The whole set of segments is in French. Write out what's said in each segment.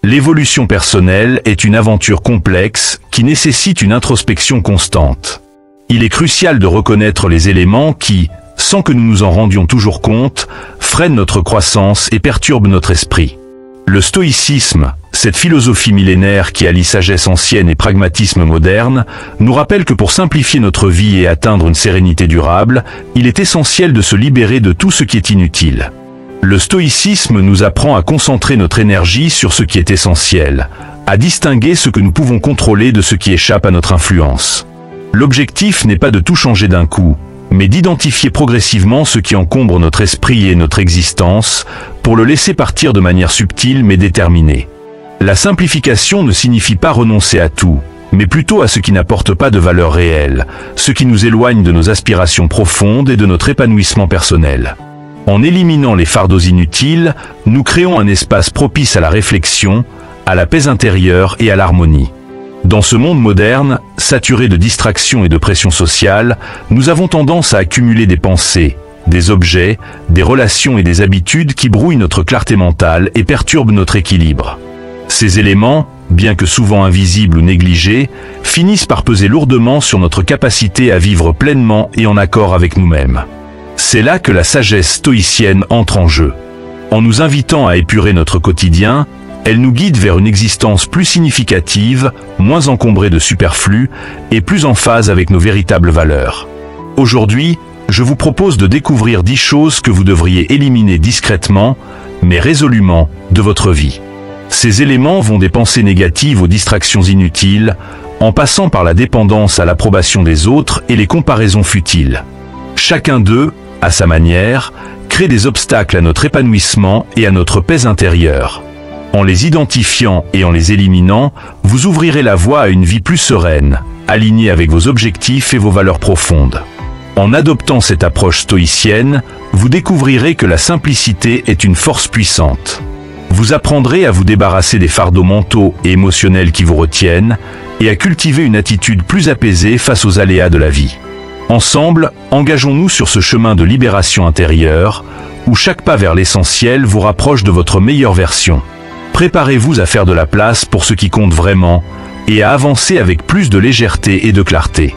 L'évolution personnelle est une aventure complexe qui nécessite une introspection constante. Il est crucial de reconnaître les éléments qui, sans que nous nous en rendions toujours compte, freinent notre croissance et perturbent notre esprit. Le stoïcisme, cette philosophie millénaire qui allie sagesse ancienne et pragmatisme moderne, nous rappelle que pour simplifier notre vie et atteindre une sérénité durable, il est essentiel de se libérer de tout ce qui est inutile. Le stoïcisme nous apprend à concentrer notre énergie sur ce qui est essentiel, à distinguer ce que nous pouvons contrôler de ce qui échappe à notre influence. L'objectif n'est pas de tout changer d'un coup, mais d'identifier progressivement ce qui encombre notre esprit et notre existence, pour le laisser partir de manière subtile mais déterminée. La simplification ne signifie pas renoncer à tout, mais plutôt à ce qui n'apporte pas de valeur réelle, ce qui nous éloigne de nos aspirations profondes et de notre épanouissement personnel. En éliminant les fardeaux inutiles, nous créons un espace propice à la réflexion, à la paix intérieure et à l'harmonie. Dans ce monde moderne, saturé de distractions et de pression sociale, nous avons tendance à accumuler des pensées, des objets, des relations et des habitudes qui brouillent notre clarté mentale et perturbent notre équilibre. Ces éléments, bien que souvent invisibles ou négligés, finissent par peser lourdement sur notre capacité à vivre pleinement et en accord avec nous-mêmes. C'est là que la sagesse stoïcienne entre en jeu. En nous invitant à épurer notre quotidien, elle nous guide vers une existence plus significative, moins encombrée de superflu et plus en phase avec nos véritables valeurs. Aujourd'hui, je vous propose de découvrir 10 choses que vous devriez éliminer discrètement, mais résolument, de votre vie. Ces éléments vont des pensées négatives aux distractions inutiles, en passant par la dépendance à l'approbation des autres et les comparaisons futiles. Chacun d'eux, à sa manière, crée des obstacles à notre épanouissement et à notre paix intérieure. En les identifiant et en les éliminant, vous ouvrirez la voie à une vie plus sereine, alignée avec vos objectifs et vos valeurs profondes. En adoptant cette approche stoïcienne, vous découvrirez que la simplicité est une force puissante. Vous apprendrez à vous débarrasser des fardeaux mentaux et émotionnels qui vous retiennent et à cultiver une attitude plus apaisée face aux aléas de la vie. Ensemble, engageons-nous sur ce chemin de libération intérieure, où chaque pas vers l'essentiel vous rapproche de votre meilleure version. Préparez-vous à faire de la place pour ce qui compte vraiment, et à avancer avec plus de légèreté et de clarté.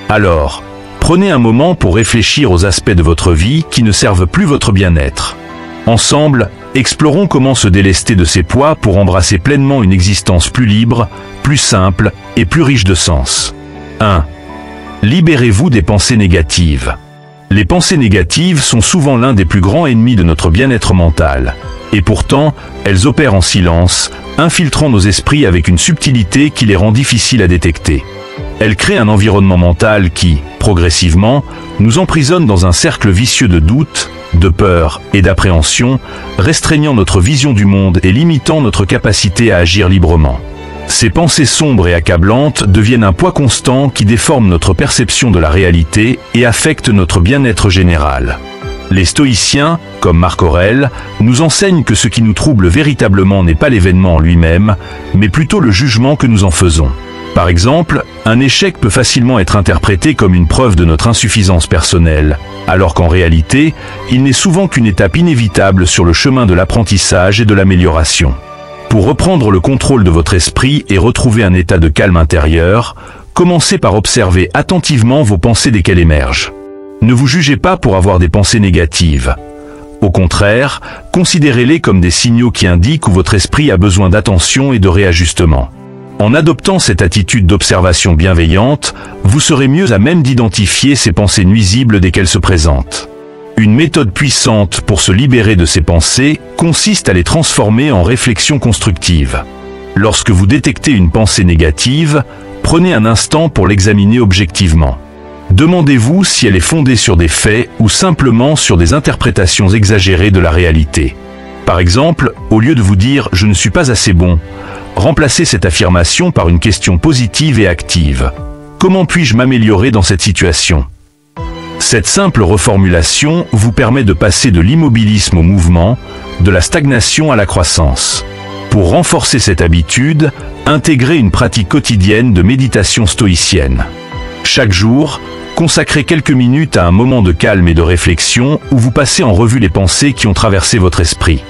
Alors, prenez un moment pour réfléchir aux aspects de votre vie qui ne servent plus votre bien-être. Ensemble, explorons comment se délester de ces poids pour embrasser pleinement une existence plus libre, plus simple et plus riche de sens. 1. Libérez-vous des pensées négatives. Les pensées négatives sont souvent l'un des plus grands ennemis de notre bien-être mental. Et pourtant, elles opèrent en silence, infiltrant nos esprits avec une subtilité qui les rend difficiles à détecter. Elles créent un environnement mental qui, progressivement, nous emprisonne dans un cercle vicieux de doute, de peur et d'appréhension, restreignant notre vision du monde et limitant notre capacité à agir librement. Ces pensées sombres et accablantes deviennent un poids constant qui déforme notre perception de la réalité et affecte notre bien-être général. Les stoïciens, comme Marc Aurèle, nous enseignent que ce qui nous trouble véritablement n'est pas l'événement en lui-même, mais plutôt le jugement que nous en faisons. Par exemple, un échec peut facilement être interprété comme une preuve de notre insuffisance personnelle, alors qu'en réalité, il n'est souvent qu'une étape inévitable sur le chemin de l'apprentissage et de l'amélioration. Pour reprendre le contrôle de votre esprit et retrouver un état de calme intérieur, commencez par observer attentivement vos pensées dès qu'elles émergent. Ne vous jugez pas pour avoir des pensées négatives. Au contraire, considérez-les comme des signaux qui indiquent où votre esprit a besoin d'attention et de réajustement. En adoptant cette attitude d'observation bienveillante, vous serez mieux à même d'identifier ces pensées nuisibles dès qu'elles se présentent. Une méthode puissante pour se libérer de ces pensées consiste à les transformer en réflexions constructives. Lorsque vous détectez une pensée négative, prenez un instant pour l'examiner objectivement. Demandez-vous si elle est fondée sur des faits ou simplement sur des interprétations exagérées de la réalité. Par exemple, au lieu de vous dire « je ne suis pas assez bon », remplacez cette affirmation par une question positive et active. Comment puis-je m'améliorer dans cette situation ? Cette simple reformulation vous permet de passer de l'immobilisme au mouvement, de la stagnation à la croissance. Pour renforcer cette habitude, intégrez une pratique quotidienne de méditation stoïcienne. Chaque jour, consacrez quelques minutes à un moment de calme et de réflexion où vous passez en revue les pensées qui ont traversé votre esprit.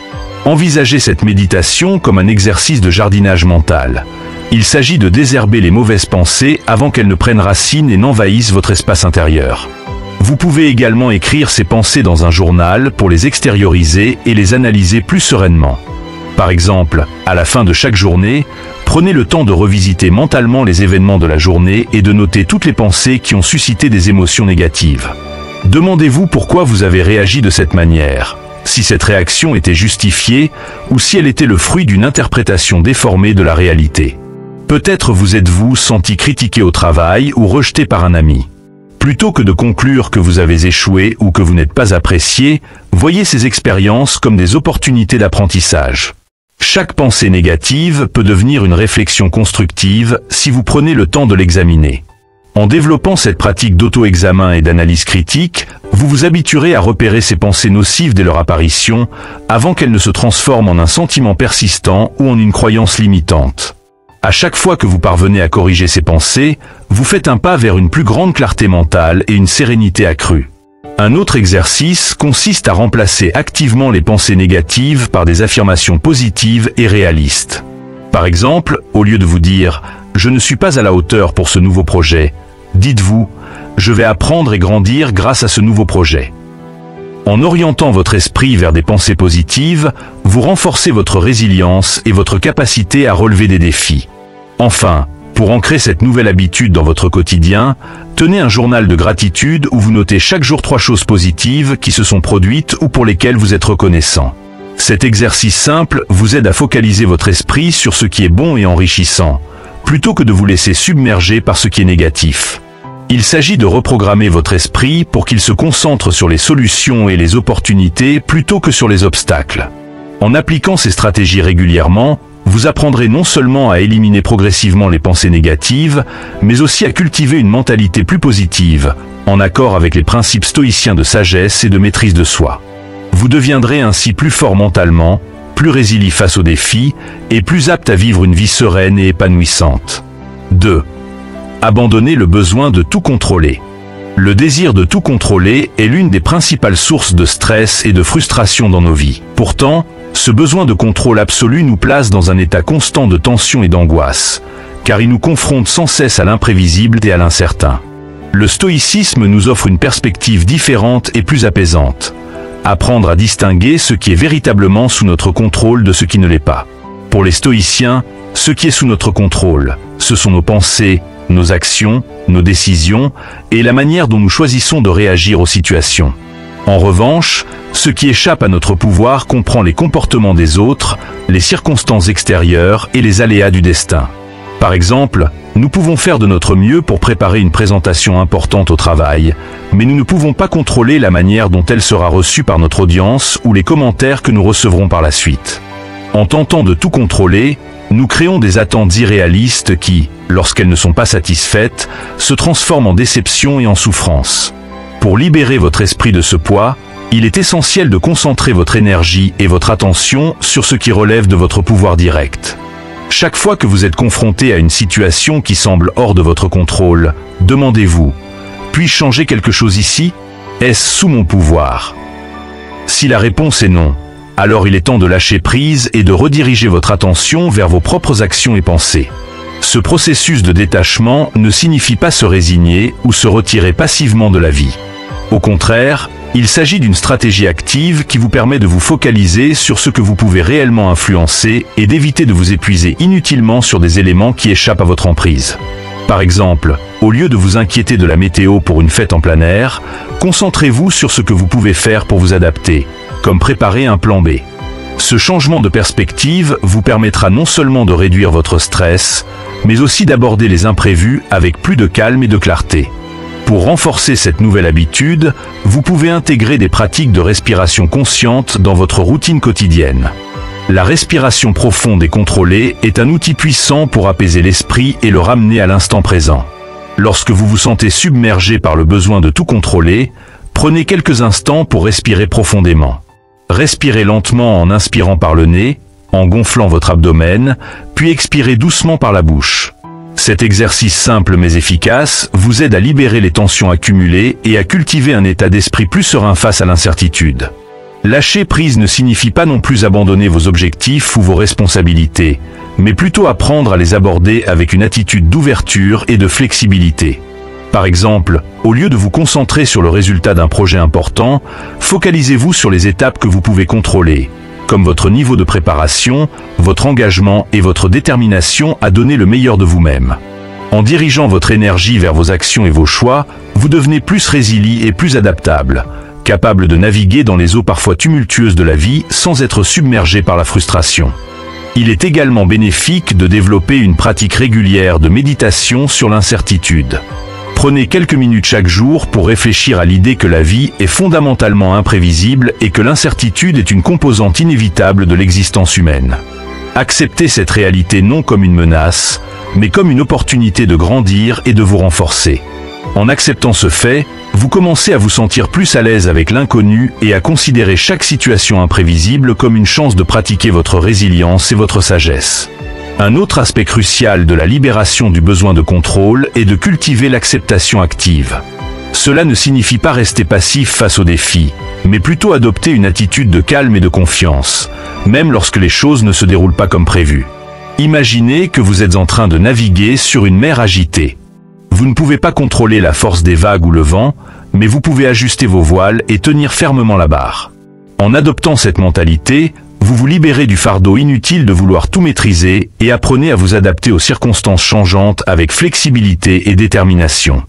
Envisagez cette méditation comme un exercice de jardinage mental. Il s'agit de désherber les mauvaises pensées avant qu'elles ne prennent racine et n'envahissent votre espace intérieur. Vous pouvez également écrire ces pensées dans un journal pour les extérioriser et les analyser plus sereinement. Par exemple, à la fin de chaque journée, prenez le temps de revisiter mentalement les événements de la journée et de noter toutes les pensées qui ont suscité des émotions négatives. Demandez-vous pourquoi vous avez réagi de cette manière, si cette réaction était justifiée ou si elle était le fruit d'une interprétation déformée de la réalité. Peut-être vous êtes-vous senti critiqué au travail ou rejeté par un ami. Plutôt que de conclure que vous avez échoué ou que vous n'êtes pas apprécié, voyez ces expériences comme des opportunités d'apprentissage. Chaque pensée négative peut devenir une réflexion constructive si vous prenez le temps de l'examiner. En développant cette pratique d'auto-examen et d'analyse critique, vous vous habituerez à repérer ces pensées nocives dès leur apparition, avant qu'elles ne se transforment en un sentiment persistant ou en une croyance limitante. À chaque fois que vous parvenez à corriger ces pensées, vous faites un pas vers une plus grande clarté mentale et une sérénité accrue. Un autre exercice consiste à remplacer activement les pensées négatives par des affirmations positives et réalistes. Par exemple, au lieu de vous dire « Je ne suis pas à la hauteur pour ce nouveau projet », dites-vous « Je vais apprendre et grandir grâce à ce nouveau projet ». En orientant votre esprit vers des pensées positives, vous renforcez votre résilience et votre capacité à relever des défis. Enfin, pour ancrer cette nouvelle habitude dans votre quotidien, tenez un journal de gratitude où vous notez chaque jour 3 choses positives qui se sont produites ou pour lesquelles vous êtes reconnaissant. Cet exercice simple vous aide à focaliser votre esprit sur ce qui est bon et enrichissant, plutôt que de vous laisser submerger par ce qui est négatif. Il s'agit de reprogrammer votre esprit pour qu'il se concentre sur les solutions et les opportunités plutôt que sur les obstacles. En appliquant ces stratégies régulièrement, vous apprendrez non seulement à éliminer progressivement les pensées négatives, mais aussi à cultiver une mentalité plus positive, en accord avec les principes stoïciens de sagesse et de maîtrise de soi. Vous deviendrez ainsi plus fort mentalement, plus résilient face aux défis, et plus apte à vivre une vie sereine et épanouissante. 2. Abandonnez le besoin de tout contrôler. Le désir de tout contrôler est l'une des principales sources de stress et de frustration dans nos vies. Pourtant, ce besoin de contrôle absolu nous place dans un état constant de tension et d'angoisse, car il nous confronte sans cesse à l'imprévisible et à l'incertain. Le stoïcisme nous offre une perspective différente et plus apaisante. Apprendre à distinguer ce qui est véritablement sous notre contrôle de ce qui ne l'est pas. Pour les stoïciens, ce qui est sous notre contrôle, ce sont nos pensées, nos actions, nos décisions et la manière dont nous choisissons de réagir aux situations. En revanche, ce qui échappe à notre pouvoir comprend les comportements des autres, les circonstances extérieures et les aléas du destin. Par exemple, nous pouvons faire de notre mieux pour préparer une présentation importante au travail, mais nous ne pouvons pas contrôler la manière dont elle sera reçue par notre audience ou les commentaires que nous recevrons par la suite. En tentant de tout contrôler, nous créons des attentes irréalistes qui, lorsqu'elles ne sont pas satisfaites, se transforment en déception et en souffrance. Pour libérer votre esprit de ce poids, il est essentiel de concentrer votre énergie et votre attention sur ce qui relève de votre pouvoir direct. Chaque fois que vous êtes confronté à une situation qui semble hors de votre contrôle, demandez-vous « Puis-je changer quelque chose ici? Est-ce sous mon pouvoir ?» Si la réponse est non, alors il est temps de lâcher prise et de rediriger votre attention vers vos propres actions et pensées. Ce processus de détachement ne signifie pas se résigner ou se retirer passivement de la vie. Au contraire, il s'agit d'une stratégie active qui vous permet de vous focaliser sur ce que vous pouvez réellement influencer et d'éviter de vous épuiser inutilement sur des éléments qui échappent à votre emprise. Par exemple, au lieu de vous inquiéter de la météo pour une fête en plein air, concentrez-vous sur ce que vous pouvez faire pour vous adapter, comme préparer un plan B. Ce changement de perspective vous permettra non seulement de réduire votre stress, mais aussi d'aborder les imprévus avec plus de calme et de clarté. Pour renforcer cette nouvelle habitude, vous pouvez intégrer des pratiques de respiration consciente dans votre routine quotidienne. La respiration profonde et contrôlée est un outil puissant pour apaiser l'esprit et le ramener à l'instant présent. Lorsque vous vous sentez submergé par le besoin de tout contrôler, prenez quelques instants pour respirer profondément. Respirez lentement en inspirant par le nez, en gonflant votre abdomen, puis expirez doucement par la bouche. Cet exercice simple mais efficace vous aide à libérer les tensions accumulées et à cultiver un état d'esprit plus serein face à l'incertitude. Lâcher prise ne signifie pas non plus abandonner vos objectifs ou vos responsabilités, mais plutôt apprendre à les aborder avec une attitude d'ouverture et de flexibilité. Par exemple, au lieu de vous concentrer sur le résultat d'un projet important, focalisez-vous sur les étapes que vous pouvez contrôler, comme votre niveau de préparation, votre engagement et votre détermination à donner le meilleur de vous-même. En dirigeant votre énergie vers vos actions et vos choix, vous devenez plus résilient et plus adaptable, capable de naviguer dans les eaux parfois tumultueuses de la vie sans être submergé par la frustration. Il est également bénéfique de développer une pratique régulière de méditation sur l'incertitude. Prenez quelques minutes chaque jour pour réfléchir à l'idée que la vie est fondamentalement imprévisible et que l'incertitude est une composante inévitable de l'existence humaine. Acceptez cette réalité non comme une menace, mais comme une opportunité de grandir et de vous renforcer. En acceptant ce fait, vous commencez à vous sentir plus à l'aise avec l'inconnu et à considérer chaque situation imprévisible comme une chance de pratiquer votre résilience et votre sagesse. Un autre aspect crucial de la libération du besoin de contrôle est de cultiver l'acceptation active. Cela ne signifie pas rester passif face aux défis, mais plutôt adopter une attitude de calme et de confiance, même lorsque les choses ne se déroulent pas comme prévu. Imaginez que vous êtes en train de naviguer sur une mer agitée. Vous ne pouvez pas contrôler la force des vagues ou le vent, mais vous pouvez ajuster vos voiles et tenir fermement la barre. En adoptant cette mentalité, vous vous libérez du fardeau inutile de vouloir tout maîtriser et apprenez à vous adapter aux circonstances changeantes avec flexibilité et détermination.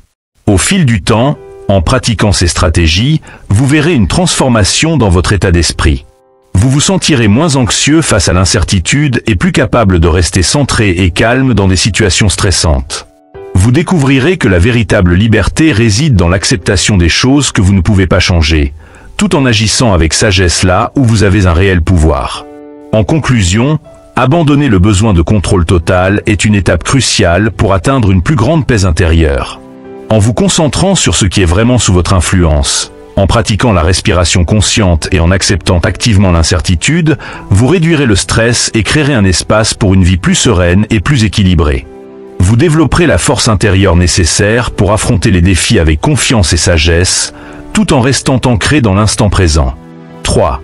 Au fil du temps, en pratiquant ces stratégies, vous verrez une transformation dans votre état d'esprit. Vous vous sentirez moins anxieux face à l'incertitude et plus capable de rester centré et calme dans des situations stressantes. Vous découvrirez que la véritable liberté réside dans l'acceptation des choses que vous ne pouvez pas changer, tout en agissant avec sagesse là où vous avez un réel pouvoir. En conclusion, abandonner le besoin de contrôle total est une étape cruciale pour atteindre une plus grande paix intérieure. En vous concentrant sur ce qui est vraiment sous votre influence, en pratiquant la respiration consciente et en acceptant activement l'incertitude, vous réduirez le stress et créerez un espace pour une vie plus sereine et plus équilibrée. Vous développerez la force intérieure nécessaire pour affronter les défis avec confiance et sagesse, tout en restant ancré dans l'instant présent. 3.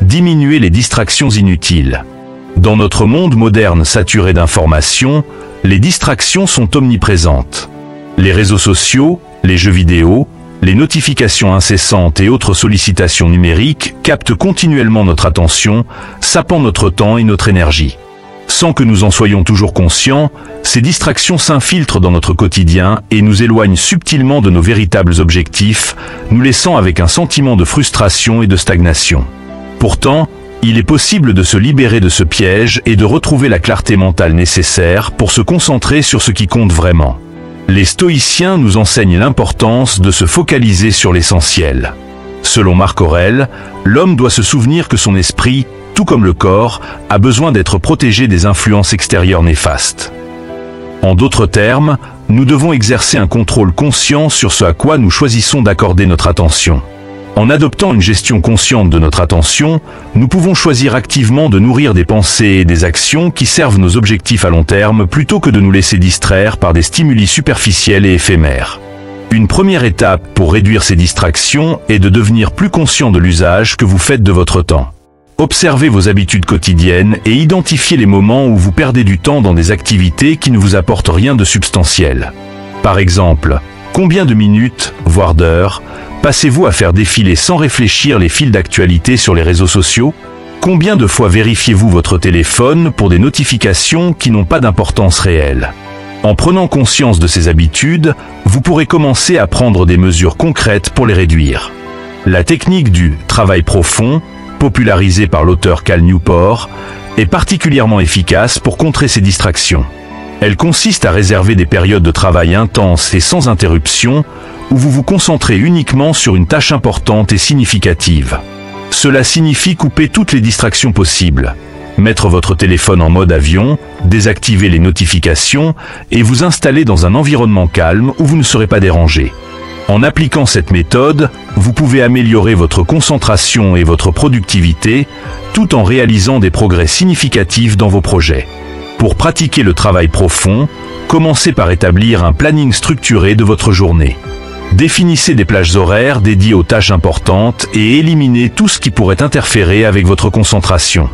Diminuer les distractions inutiles. Dans notre monde moderne saturé d'informations, les distractions sont omniprésentes. Les réseaux sociaux, les jeux vidéo, les notifications incessantes et autres sollicitations numériques captent continuellement notre attention, sapant notre temps et notre énergie. Sans que nous en soyons toujours conscients, ces distractions s'infiltrent dans notre quotidien et nous éloignent subtilement de nos véritables objectifs, nous laissant avec un sentiment de frustration et de stagnation. Pourtant, il est possible de se libérer de ce piège et de retrouver la clarté mentale nécessaire pour se concentrer sur ce qui compte vraiment. Les stoïciens nous enseignent l'importance de se focaliser sur l'essentiel. Selon Marc Aurèle, l'homme doit se souvenir que son esprit, tout comme le corps, a besoin d'être protégé des influences extérieures néfastes. En d'autres termes, nous devons exercer un contrôle conscient sur ce à quoi nous choisissons d'accorder notre attention. En adoptant une gestion consciente de notre attention, nous pouvons choisir activement de nourrir des pensées et des actions qui servent nos objectifs à long terme plutôt que de nous laisser distraire par des stimuli superficiels et éphémères. Une première étape pour réduire ces distractions est de devenir plus conscient de l'usage que vous faites de votre temps. Observez vos habitudes quotidiennes et identifiez les moments où vous perdez du temps dans des activités qui ne vous apportent rien de substantiel. Par exemple, combien de minutes, voire d'heures, passez-vous à faire défiler sans réfléchir les fils d'actualité sur les réseaux sociaux? Combien de fois vérifiez-vous votre téléphone pour des notifications qui n'ont pas d'importance réelle? En prenant conscience de ces habitudes, vous pourrez commencer à prendre des mesures concrètes pour les réduire. La technique du « travail profond », popularisée par l'auteur Cal Newport, est particulièrement efficace pour contrer ces distractions. Elle consiste à réserver des périodes de travail intenses et sans interruption, où vous vous concentrez uniquement sur une tâche importante et significative. Cela signifie couper toutes les distractions possibles, mettre votre téléphone en mode avion, désactiver les notifications et vous installer dans un environnement calme où vous ne serez pas dérangé. En appliquant cette méthode, vous pouvez améliorer votre concentration et votre productivité, tout en réalisant des progrès significatifs dans vos projets. Pour pratiquer le travail profond, commencez par établir un planning structuré de votre journée. Définissez des plages horaires dédiées aux tâches importantes et éliminez tout ce qui pourrait interférer avec votre concentration.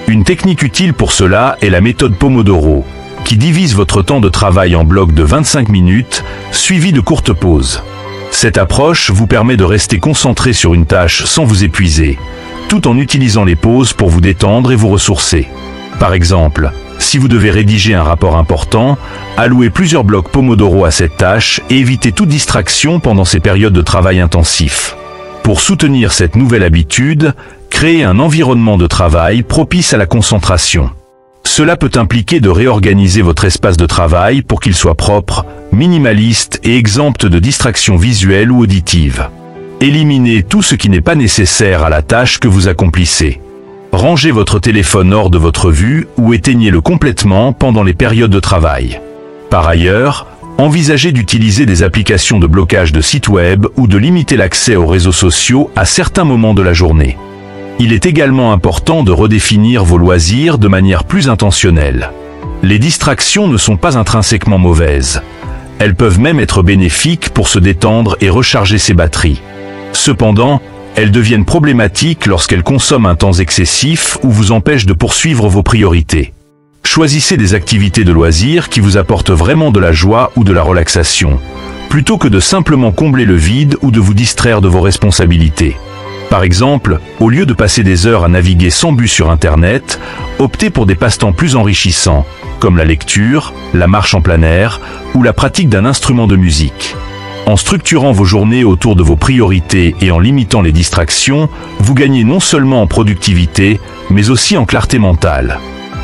Une technique utile pour cela est la méthode Pomodoro, qui divise votre temps de travail en blocs de 25 minutes, suivis de courtes pauses. Cette approche vous permet de rester concentré sur une tâche sans vous épuiser, tout en utilisant les pauses pour vous détendre et vous ressourcer. Par exemple, si vous devez rédiger un rapport important, allouez plusieurs blocs Pomodoro à cette tâche et évitez toute distraction pendant ces périodes de travail intensif. Pour soutenir cette nouvelle habitude, créez un environnement de travail propice à la concentration. Cela peut impliquer de réorganiser votre espace de travail pour qu'il soit propre, minimaliste et exempt de distractions visuelles ou auditives. Éliminez tout ce qui n'est pas nécessaire à la tâche que vous accomplissez. Rangez votre téléphone hors de votre vue ou éteignez-le complètement pendant les périodes de travail. Par ailleurs, envisagez d'utiliser des applications de blocage de sites web ou de limiter l'accès aux réseaux sociaux à certains moments de la journée. Il est également important de redéfinir vos loisirs de manière plus intentionnelle. Les distractions ne sont pas intrinsèquement mauvaises. Elles peuvent même être bénéfiques pour se détendre et recharger ses batteries. Cependant, elles deviennent problématiques lorsqu'elles consomment un temps excessif ou vous empêchent de poursuivre vos priorités. Choisissez des activités de loisirs qui vous apportent vraiment de la joie ou de la relaxation, plutôt que de simplement combler le vide ou de vous distraire de vos responsabilités. Par exemple, au lieu de passer des heures à naviguer sans but sur Internet, optez pour des passe-temps plus enrichissants, comme la lecture, la marche en plein air ou la pratique d'un instrument de musique. En structurant vos journées autour de vos priorités et en limitant les distractions, vous gagnez non seulement en productivité, mais aussi en clarté mentale.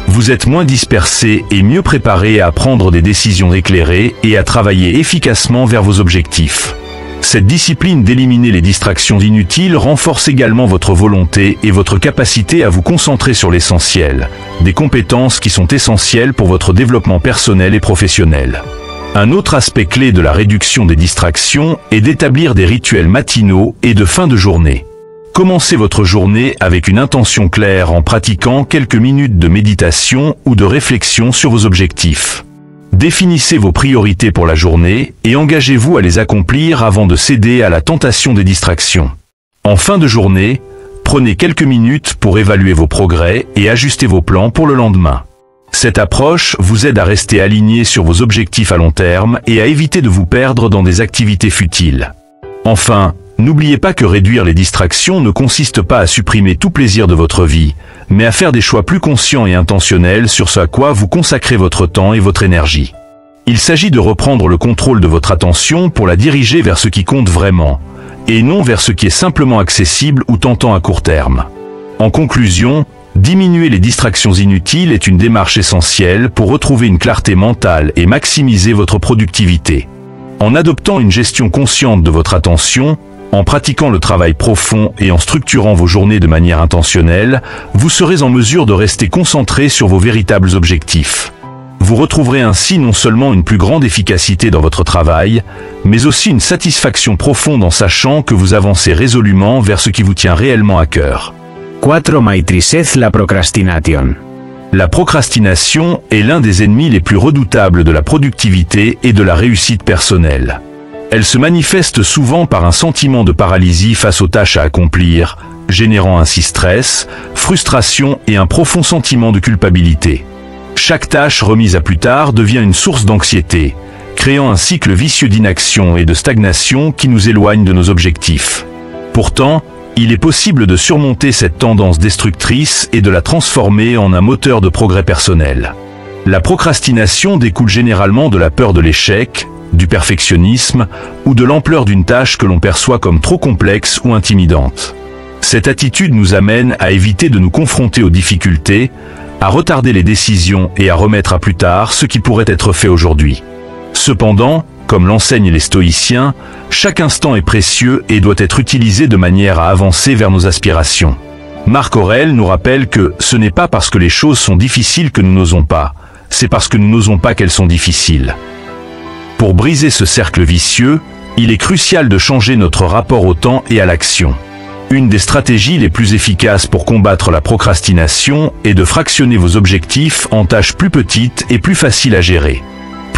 Vous êtes moins dispersé et mieux préparé à prendre des décisions éclairées et à travailler efficacement vers vos objectifs. Cette discipline d'éliminer les distractions inutiles renforce également votre volonté et votre capacité à vous concentrer sur l'essentiel, des compétences qui sont essentielles pour votre développement personnel et professionnel. Un autre aspect clé de la réduction des distractions est d'établir des rituels matinaux et de fin de journée. Commencez votre journée avec une intention claire en pratiquant quelques minutes de méditation ou de réflexion sur vos objectifs. Définissez vos priorités pour la journée et engagez-vous à les accomplir avant de céder à la tentation des distractions. En fin de journée, prenez quelques minutes pour évaluer vos progrès et ajuster vos plans pour le lendemain. Cette approche vous aide à rester aligné sur vos objectifs à long terme et à éviter de vous perdre dans des activités futiles. Enfin, n'oubliez pas que réduire les distractions ne consiste pas à supprimer tout plaisir de votre vie, mais à faire des choix plus conscients et intentionnels sur ce à quoi vous consacrez votre temps et votre énergie. Il s'agit de reprendre le contrôle de votre attention pour la diriger vers ce qui compte vraiment, et non vers ce qui est simplement accessible ou tentant à court terme. En conclusion, diminuer les distractions inutiles est une démarche essentielle pour retrouver une clarté mentale et maximiser votre productivité. En adoptant une gestion consciente de votre attention, en pratiquant le travail profond et en structurant vos journées de manière intentionnelle, vous serez en mesure de rester concentré sur vos véritables objectifs. Vous retrouverez ainsi non seulement une plus grande efficacité dans votre travail, mais aussi une satisfaction profonde en sachant que vous avancez résolument vers ce qui vous tient réellement à cœur. 4 Maîtrisez la procrastination. La procrastination est l'un des ennemis les plus redoutables de la productivité et de la réussite personnelle. Elle se manifeste souvent par un sentiment de paralysie face aux tâches à accomplir, générant ainsi stress, frustration et un profond sentiment de culpabilité. Chaque tâche remise à plus tard devient une source d'anxiété, créant un cycle vicieux d'inaction et de stagnation qui nous éloigne de nos objectifs. Pourtant, il est possible de surmonter cette tendance destructrice et de la transformer en un moteur de progrès personnel. La procrastination découle généralement de la peur de l'échec, du perfectionnisme ou de l'ampleur d'une tâche que l'on perçoit comme trop complexe ou intimidante. Cette attitude nous amène à éviter de nous confronter aux difficultés, à retarder les décisions et à remettre à plus tard ce qui pourrait être fait aujourd'hui. Cependant, comme l'enseignent les stoïciens, chaque instant est précieux et doit être utilisé de manière à avancer vers nos aspirations. Marc Aurèle nous rappelle que ce n'est pas parce que les choses sont difficiles que nous n'osons pas, c'est parce que nous n'osons pas qu'elles sont difficiles. Pour briser ce cercle vicieux, il est crucial de changer notre rapport au temps et à l'action. Une des stratégies les plus efficaces pour combattre la procrastination est de fractionner vos objectifs en tâches plus petites et plus faciles à gérer.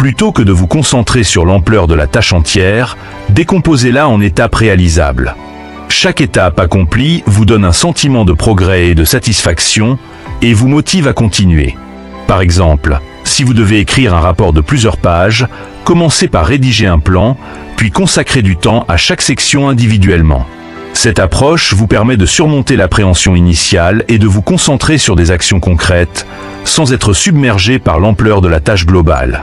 Plutôt que de vous concentrer sur l'ampleur de la tâche entière, décomposez-la en étapes réalisables. Chaque étape accomplie vous donne un sentiment de progrès et de satisfaction et vous motive à continuer. Par exemple, si vous devez écrire un rapport de plusieurs pages, commencez par rédiger un plan, puis consacrez du temps à chaque section individuellement. Cette approche vous permet de surmonter l'appréhension initiale et de vous concentrer sur des actions concrètes, sans être submergé par l'ampleur de la tâche globale.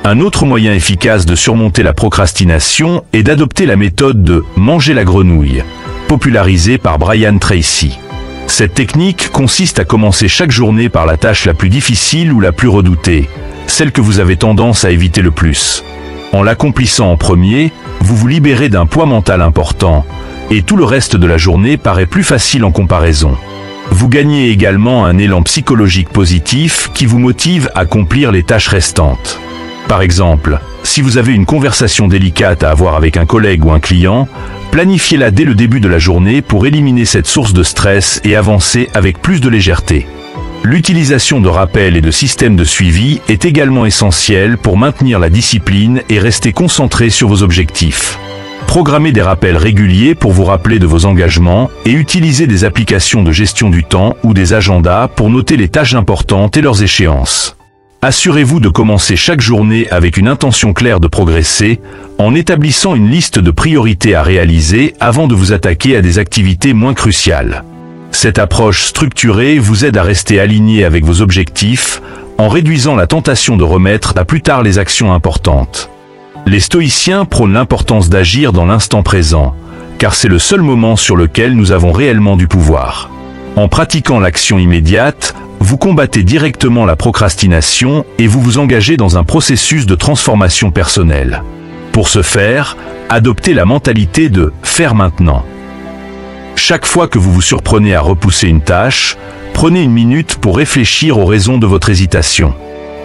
Un autre moyen efficace de surmonter la procrastination est d'adopter la méthode de « manger la grenouille », popularisée par Brian Tracy. Cette technique consiste à commencer chaque journée par la tâche la plus difficile ou la plus redoutée, celle que vous avez tendance à éviter le plus. En l'accomplissant en premier, vous vous libérez d'un poids mental important, et tout le reste de la journée paraît plus facile en comparaison. Vous gagnez également un élan psychologique positif qui vous motive à accomplir les tâches restantes. Par exemple, si vous avez une conversation délicate à avoir avec un collègue ou un client, planifiez-la dès le début de la journée pour éliminer cette source de stress et avancer avec plus de légèreté. L'utilisation de rappels et de systèmes de suivi est également essentielle pour maintenir la discipline et rester concentré sur vos objectifs. Programmez des rappels réguliers pour vous rappeler de vos engagements et utilisez des applications de gestion du temps ou des agendas pour noter les tâches importantes et leurs échéances. Assurez-vous de commencer chaque journée avec une intention claire de progresser, en établissant une liste de priorités à réaliser avant de vous attaquer à des activités moins cruciales. Cette approche structurée vous aide à rester aligné avec vos objectifs, en réduisant la tentation de remettre à plus tard les actions importantes. Les stoïciens prônent l'importance d'agir dans l'instant présent, car c'est le seul moment sur lequel nous avons réellement du pouvoir. En pratiquant l'action immédiate, vous combattez directement la procrastination et vous vous engagez dans un processus de transformation personnelle. Pour ce faire, adoptez la mentalité de « faire maintenant ». Chaque fois que vous vous surprenez à repousser une tâche, prenez une minute pour réfléchir aux raisons de votre hésitation.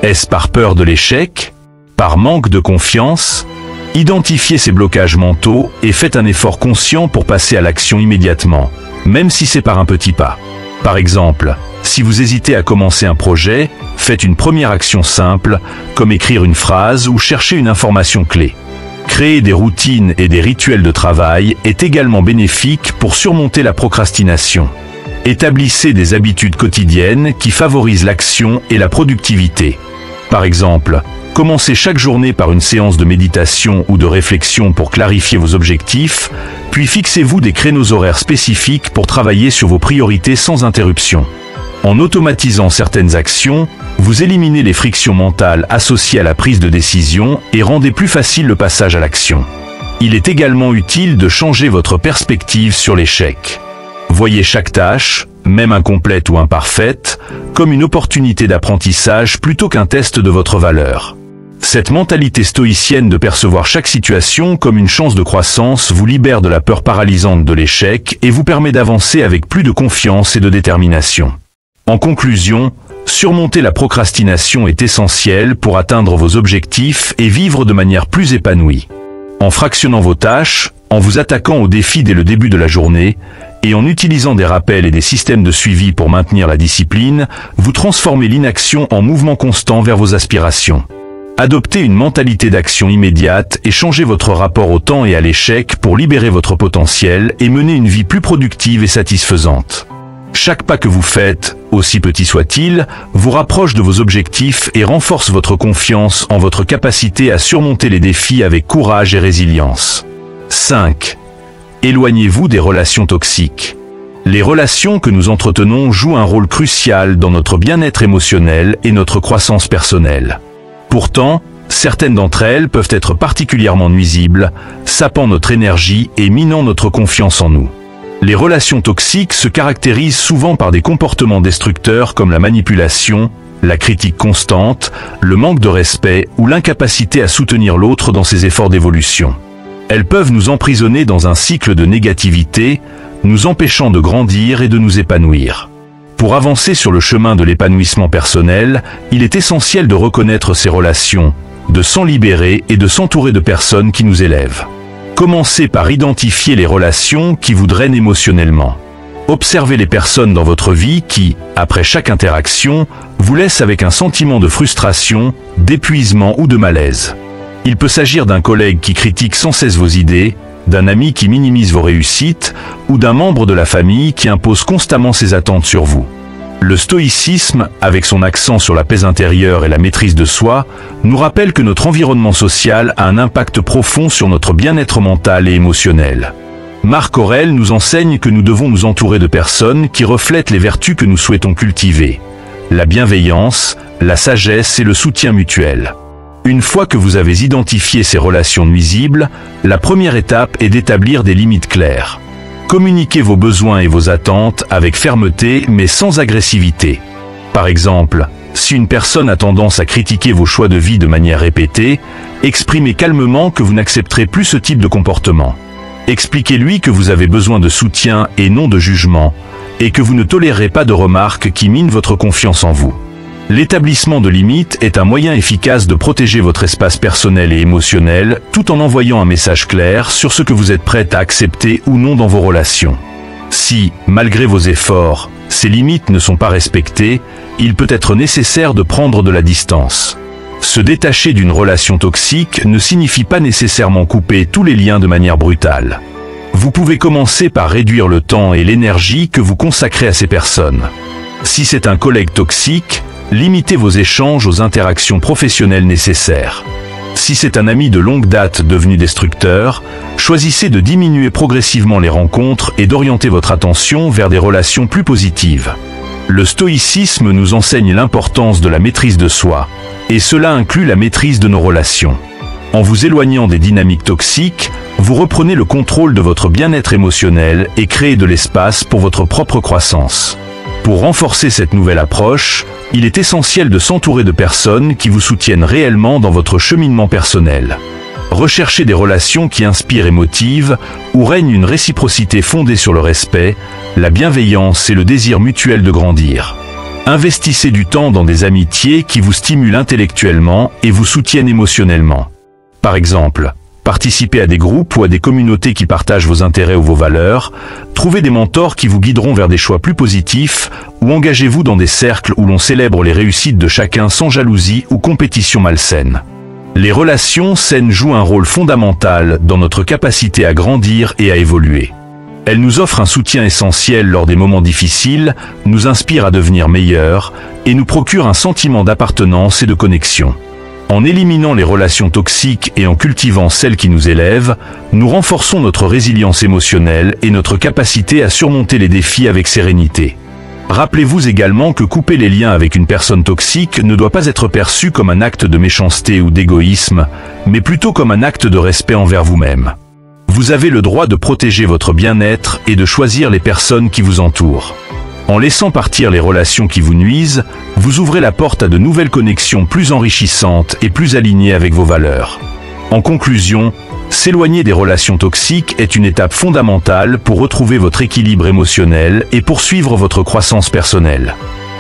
Est-ce par peur de l'échec ? Par manque de confiance ? Identifiez ces blocages mentaux et faites un effort conscient pour passer à l'action immédiatement, même si c'est par un petit pas. Par exemple, si vous hésitez à commencer un projet, faites une première action simple, comme écrire une phrase ou chercher une information clé. Créer des routines et des rituels de travail est également bénéfique pour surmonter la procrastination. Établissez des habitudes quotidiennes qui favorisent l'action et la productivité. Par exemple, commencez chaque journée par une séance de méditation ou de réflexion pour clarifier vos objectifs, puis fixez-vous des créneaux horaires spécifiques pour travailler sur vos priorités sans interruption. En automatisant certaines actions, vous éliminez les frictions mentales associées à la prise de décision et rendez plus facile le passage à l'action. Il est également utile de changer votre perspective sur l'échec. Voyez chaque tâche, même incomplète ou imparfaite, comme une opportunité d'apprentissage plutôt qu'un test de votre valeur. Cette mentalité stoïcienne de percevoir chaque situation comme une chance de croissance vous libère de la peur paralysante de l'échec et vous permet d'avancer avec plus de confiance et de détermination. En conclusion, surmonter la procrastination est essentiel pour atteindre vos objectifs et vivre de manière plus épanouie. En fractionnant vos tâches, en vous attaquant aux défis dès le début de la journée, et en utilisant des rappels et des systèmes de suivi pour maintenir la discipline, vous transformez l'inaction en mouvement constant vers vos aspirations. Adoptez une mentalité d'action immédiate et changez votre rapport au temps et à l'échec pour libérer votre potentiel et mener une vie plus productive et satisfaisante. Chaque pas que vous faites, aussi petit soit-il, vous rapproche de vos objectifs et renforce votre confiance en votre capacité à surmonter les défis avec courage et résilience. 5. Éloignez-vous des relations toxiques. Les relations que nous entretenons jouent un rôle crucial dans notre bien-être émotionnel et notre croissance personnelle. Pourtant, certaines d'entre elles peuvent être particulièrement nuisibles, sapant notre énergie et minant notre confiance en nous. Les relations toxiques se caractérisent souvent par des comportements destructeurs comme la manipulation, la critique constante, le manque de respect ou l'incapacité à soutenir l'autre dans ses efforts d'évolution. Elles peuvent nous emprisonner dans un cycle de négativité, nous empêchant de grandir et de nous épanouir. Pour avancer sur le chemin de l'épanouissement personnel, il est essentiel de reconnaître ces relations, de s'en libérer et de s'entourer de personnes qui nous élèvent. Commencez par identifier les relations qui vous drainent émotionnellement. Observez les personnes dans votre vie qui, après chaque interaction, vous laissent avec un sentiment de frustration, d'épuisement ou de malaise. Il peut s'agir d'un collègue qui critique sans cesse vos idées, d'un ami qui minimise vos réussites, ou d'un membre de la famille qui impose constamment ses attentes sur vous. Le stoïcisme, avec son accent sur la paix intérieure et la maîtrise de soi, nous rappelle que notre environnement social a un impact profond sur notre bien-être mental et émotionnel. Marc Aurèle nous enseigne que nous devons nous entourer de personnes qui reflètent les vertus que nous souhaitons cultiver. La bienveillance, la sagesse et le soutien mutuel. Une fois que vous avez identifié ces relations nuisibles, la première étape est d'établir des limites claires. Communiquez vos besoins et vos attentes avec fermeté mais sans agressivité. Par exemple, si une personne a tendance à critiquer vos choix de vie de manière répétée, exprimez calmement que vous n'accepterez plus ce type de comportement. Expliquez-lui que vous avez besoin de soutien et non de jugement, et que vous ne tolérez pas de remarques qui minent votre confiance en vous. L'établissement de limites est un moyen efficace de protéger votre espace personnel et émotionnel, tout en envoyant un message clair sur ce que vous êtes prêt à accepter ou non dans vos relations. Si, malgré vos efforts, ces limites ne sont pas respectées, il peut être nécessaire de prendre de la distance. Se détacher d'une relation toxique ne signifie pas nécessairement couper tous les liens de manière brutale. Vous pouvez commencer par réduire le temps et l'énergie que vous consacrez à ces personnes. Si c'est un collègue toxique, limitez vos échanges aux interactions professionnelles nécessaires. Si c'est un ami de longue date devenu destructeur, choisissez de diminuer progressivement les rencontres et d'orienter votre attention vers des relations plus positives. Le stoïcisme nous enseigne l'importance de la maîtrise de soi, et cela inclut la maîtrise de nos relations. En vous éloignant des dynamiques toxiques, vous reprenez le contrôle de votre bien-être émotionnel et créez de l'espace pour votre propre croissance. Pour renforcer cette nouvelle approche, il est essentiel de s'entourer de personnes qui vous soutiennent réellement dans votre cheminement personnel. Recherchez des relations qui inspirent et motivent, où règne une réciprocité fondée sur le respect, la bienveillance et le désir mutuel de grandir. Investissez du temps dans des amitiés qui vous stimulent intellectuellement et vous soutiennent émotionnellement. Par exemple, participez à des groupes ou à des communautés qui partagent vos intérêts ou vos valeurs, trouvez des mentors qui vous guideront vers des choix plus positifs, ou engagez-vous dans des cercles où l'on célèbre les réussites de chacun sans jalousie ou compétition malsaine. Les relations saines jouent un rôle fondamental dans notre capacité à grandir et à évoluer. Elles nous offrent un soutien essentiel lors des moments difficiles, nous inspirent à devenir meilleurs et nous procurent un sentiment d'appartenance et de connexion. En éliminant les relations toxiques et en cultivant celles qui nous élèvent, nous renforçons notre résilience émotionnelle et notre capacité à surmonter les défis avec sérénité. Rappelez-vous également que couper les liens avec une personne toxique ne doit pas être perçu comme un acte de méchanceté ou d'égoïsme, mais plutôt comme un acte de respect envers vous-même. Vous avez le droit de protéger votre bien-être et de choisir les personnes qui vous entourent. En laissant partir les relations qui vous nuisent, vous ouvrez la porte à de nouvelles connexions plus enrichissantes et plus alignées avec vos valeurs. En conclusion, s'éloigner des relations toxiques est une étape fondamentale pour retrouver votre équilibre émotionnel et poursuivre votre croissance personnelle.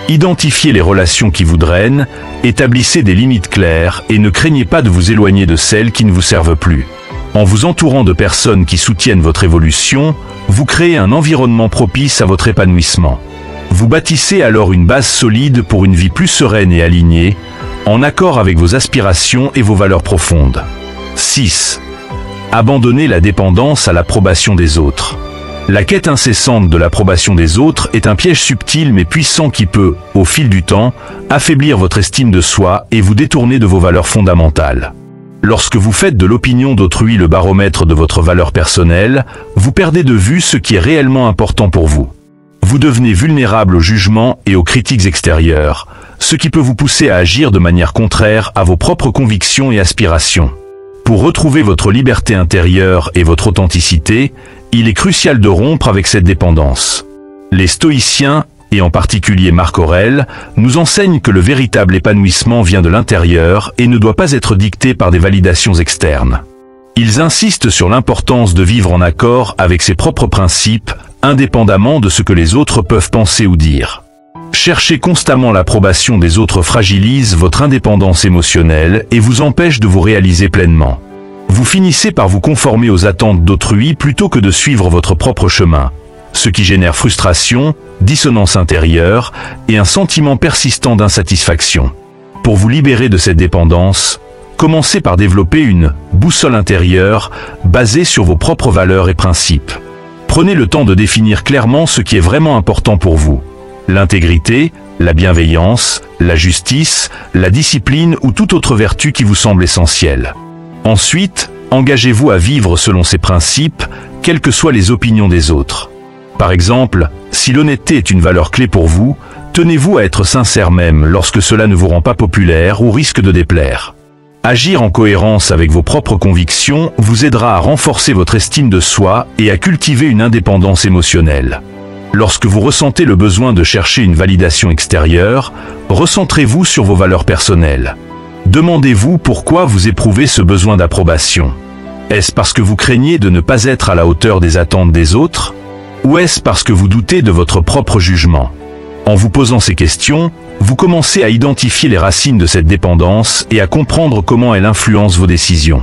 Identifiez les relations qui vous drainent, établissez des limites claires et ne craignez pas de vous éloigner de celles qui ne vous servent plus. En vous entourant de personnes qui soutiennent votre évolution, vous créez un environnement propice à votre épanouissement. Vous bâtissez alors une base solide pour une vie plus sereine et alignée, en accord avec vos aspirations et vos valeurs profondes. 6. Abandonnez la dépendance à l'approbation des autres. La quête incessante de l'approbation des autres est un piège subtil mais puissant qui peut, au fil du temps, affaiblir votre estime de soi et vous détourner de vos valeurs fondamentales. Lorsque vous faites de l'opinion d'autrui le baromètre de votre valeur personnelle, vous perdez de vue ce qui est réellement important pour vous. Vous devenez vulnérable au jugement et aux critiques extérieures, ce qui peut vous pousser à agir de manière contraire à vos propres convictions et aspirations. Pour retrouver votre liberté intérieure et votre authenticité, il est crucial de rompre avec cette dépendance. Les stoïciens, et en particulier Marc Aurèle, nous enseignent que le véritable épanouissement vient de l'intérieur et ne doit pas être dicté par des validations externes. Ils insistent sur l'importance de vivre en accord avec ses propres principes, indépendamment de ce que les autres peuvent penser ou dire. Chercher constamment l'approbation des autres fragilise votre indépendance émotionnelle et vous empêche de vous réaliser pleinement. Vous finissez par vous conformer aux attentes d'autrui plutôt que de suivre votre propre chemin. ce qui génère frustration, dissonance intérieure et un sentiment persistant d'insatisfaction. Pour vous libérer de cette dépendance, commencez par développer une boussole intérieure basée sur vos propres valeurs et principes. Prenez le temps de définir clairement ce qui est vraiment important pour vous. L'intégrité, la bienveillance, la justice, la discipline ou toute autre vertu qui vous semble essentielle. Ensuite, engagez-vous à vivre selon ces principes, quelles que soient les opinions des autres. Par exemple, si l'honnêteté est une valeur clé pour vous, tenez-vous à être sincère même lorsque cela ne vous rend pas populaire ou risque de déplaire. Agir en cohérence avec vos propres convictions vous aidera à renforcer votre estime de soi et à cultiver une indépendance émotionnelle. Lorsque vous ressentez le besoin de chercher une validation extérieure, recentrez-vous sur vos valeurs personnelles. Demandez-vous pourquoi vous éprouvez ce besoin d'approbation. Est-ce parce que vous craignez de ne pas être à la hauteur des attentes des autres? Ou est-ce parce que vous doutez de votre propre jugement? En vous posant ces questions, vous commencez à identifier les racines de cette dépendance et à comprendre comment elle influence vos décisions.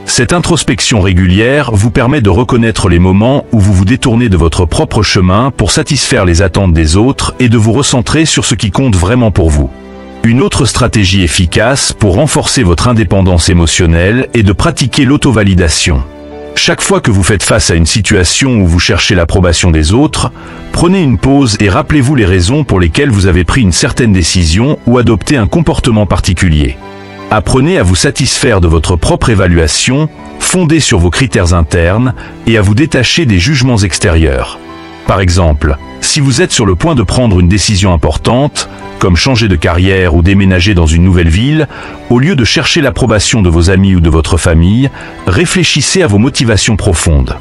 Cette introspection régulière vous permet de reconnaître les moments où vous vous détournez de votre propre chemin pour satisfaire les attentes des autres et de vous recentrer sur ce qui compte vraiment pour vous. Une autre stratégie efficace pour renforcer votre indépendance émotionnelle est de pratiquer l'auto-validation. Chaque fois que vous faites face à une situation où vous cherchez l'approbation des autres, prenez une pause et rappelez-vous les raisons pour lesquelles vous avez pris une certaine décision ou adopté un comportement particulier. Apprenez à vous satisfaire de votre propre évaluation, fondée sur vos critères internes, et à vous détacher des jugements extérieurs. Par exemple, si vous êtes sur le point de prendre une décision importante, comme changer de carrière ou déménager dans une nouvelle ville, au lieu de chercher l'approbation de vos amis ou de votre famille, réfléchissez à vos motivations profondes.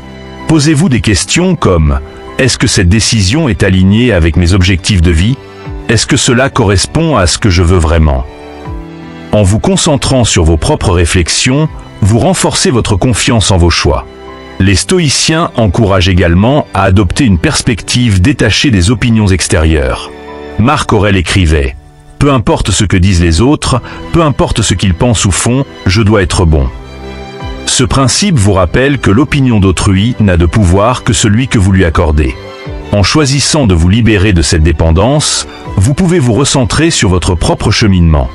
Posez-vous des questions comme « Est-ce que cette décision est alignée avec mes objectifs de vie? Est-ce que cela correspond à ce que je veux vraiment ?» En vous concentrant sur vos propres réflexions, vous renforcez votre confiance en vos choix. Les stoïciens encouragent également à adopter une perspective détachée des opinions extérieures. Marc Aurèle écrivait « Peu importe ce que disent les autres, peu importe ce qu'ils pensent ou font, je dois être bon. » Ce principe vous rappelle que l'opinion d'autrui n'a de pouvoir que celui que vous lui accordez. En choisissant de vous libérer de cette dépendance, vous pouvez vous recentrer sur votre propre cheminement.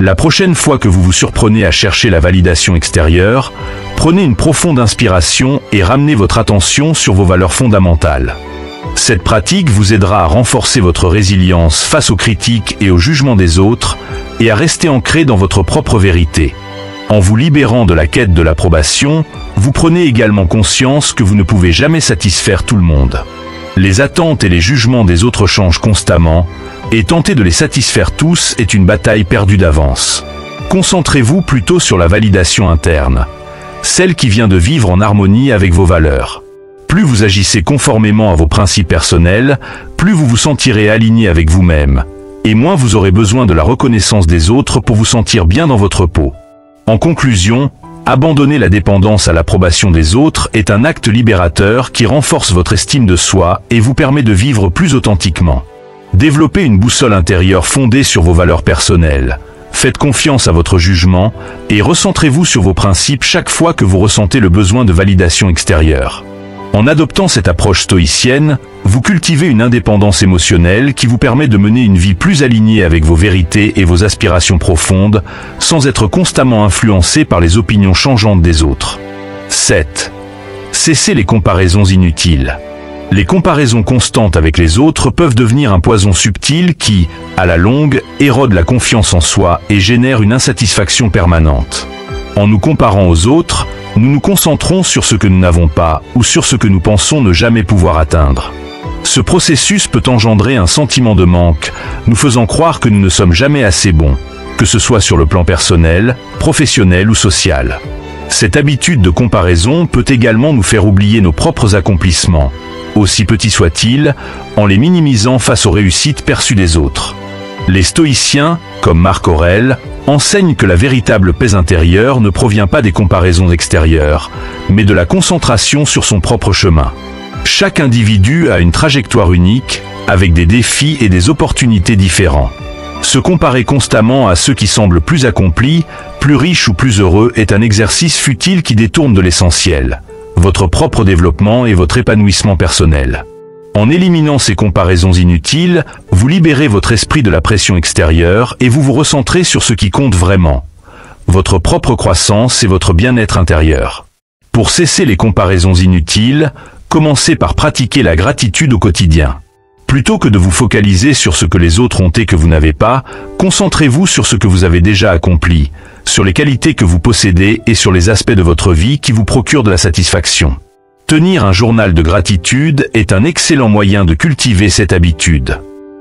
La prochaine fois que vous vous surprenez à chercher la validation extérieure, prenez une profonde inspiration et ramenez votre attention sur vos valeurs fondamentales. Cette pratique vous aidera à renforcer votre résilience face aux critiques et aux jugements des autres et à rester ancré dans votre propre vérité. En vous libérant de la quête de l'approbation, vous prenez également conscience que vous ne pouvez jamais satisfaire tout le monde. Les attentes et les jugements des autres changent constamment, et tenter de les satisfaire tous est une bataille perdue d'avance. Concentrez-vous plutôt sur la validation interne, celle qui vient de vivre en harmonie avec vos valeurs. Plus vous agissez conformément à vos principes personnels, plus vous vous sentirez aligné avec vous-même, et moins vous aurez besoin de la reconnaissance des autres pour vous sentir bien dans votre peau. En conclusion, abandonner la dépendance à l'approbation des autres est un acte libérateur qui renforce votre estime de soi et vous permet de vivre plus authentiquement. Développez une boussole intérieure fondée sur vos valeurs personnelles. Faites confiance à votre jugement et recentrez-vous sur vos principes chaque fois que vous ressentez le besoin de validation extérieure. En adoptant cette approche stoïcienne, vous cultivez une indépendance émotionnelle qui vous permet de mener une vie plus alignée avec vos vérités et vos aspirations profondes, sans être constamment influencé par les opinions changeantes des autres. 7. Cessez les comparaisons inutiles. Les comparaisons constantes avec les autres peuvent devenir un poison subtil qui, à la longue, érode la confiance en soi et génère une insatisfaction permanente. En nous comparant aux autres, nous nous concentrons sur ce que nous n'avons pas ou sur ce que nous pensons ne jamais pouvoir atteindre. Ce processus peut engendrer un sentiment de manque, nous faisant croire que nous ne sommes jamais assez bons, que ce soit sur le plan personnel, professionnel ou social. Cette habitude de comparaison peut également nous faire oublier nos propres accomplissements, aussi petits soient-ils, en les minimisant face aux réussites perçues des autres. Les stoïciens, comme Marc Aurèle, enseignent que la véritable paix intérieure ne provient pas des comparaisons extérieures, mais de la concentration sur son propre chemin. Chaque individu a une trajectoire unique, avec des défis et des opportunités différents. Se comparer constamment à ceux qui semblent plus accomplis, plus riches ou plus heureux est un exercice futile qui détourne de l'essentiel, votre propre développement et votre épanouissement personnel. En éliminant ces comparaisons inutiles, vous libérez votre esprit de la pression extérieure et vous vous recentrez sur ce qui compte vraiment, votre propre croissance et votre bien-être intérieur. Pour cesser les comparaisons inutiles, commencez par pratiquer la gratitude au quotidien. Plutôt que de vous focaliser sur ce que les autres ont et que vous n'avez pas, concentrez-vous sur ce que vous avez déjà accompli, sur les qualités que vous possédez et sur les aspects de votre vie qui vous procurent de la satisfaction. Tenir un journal de gratitude est un excellent moyen de cultiver cette habitude.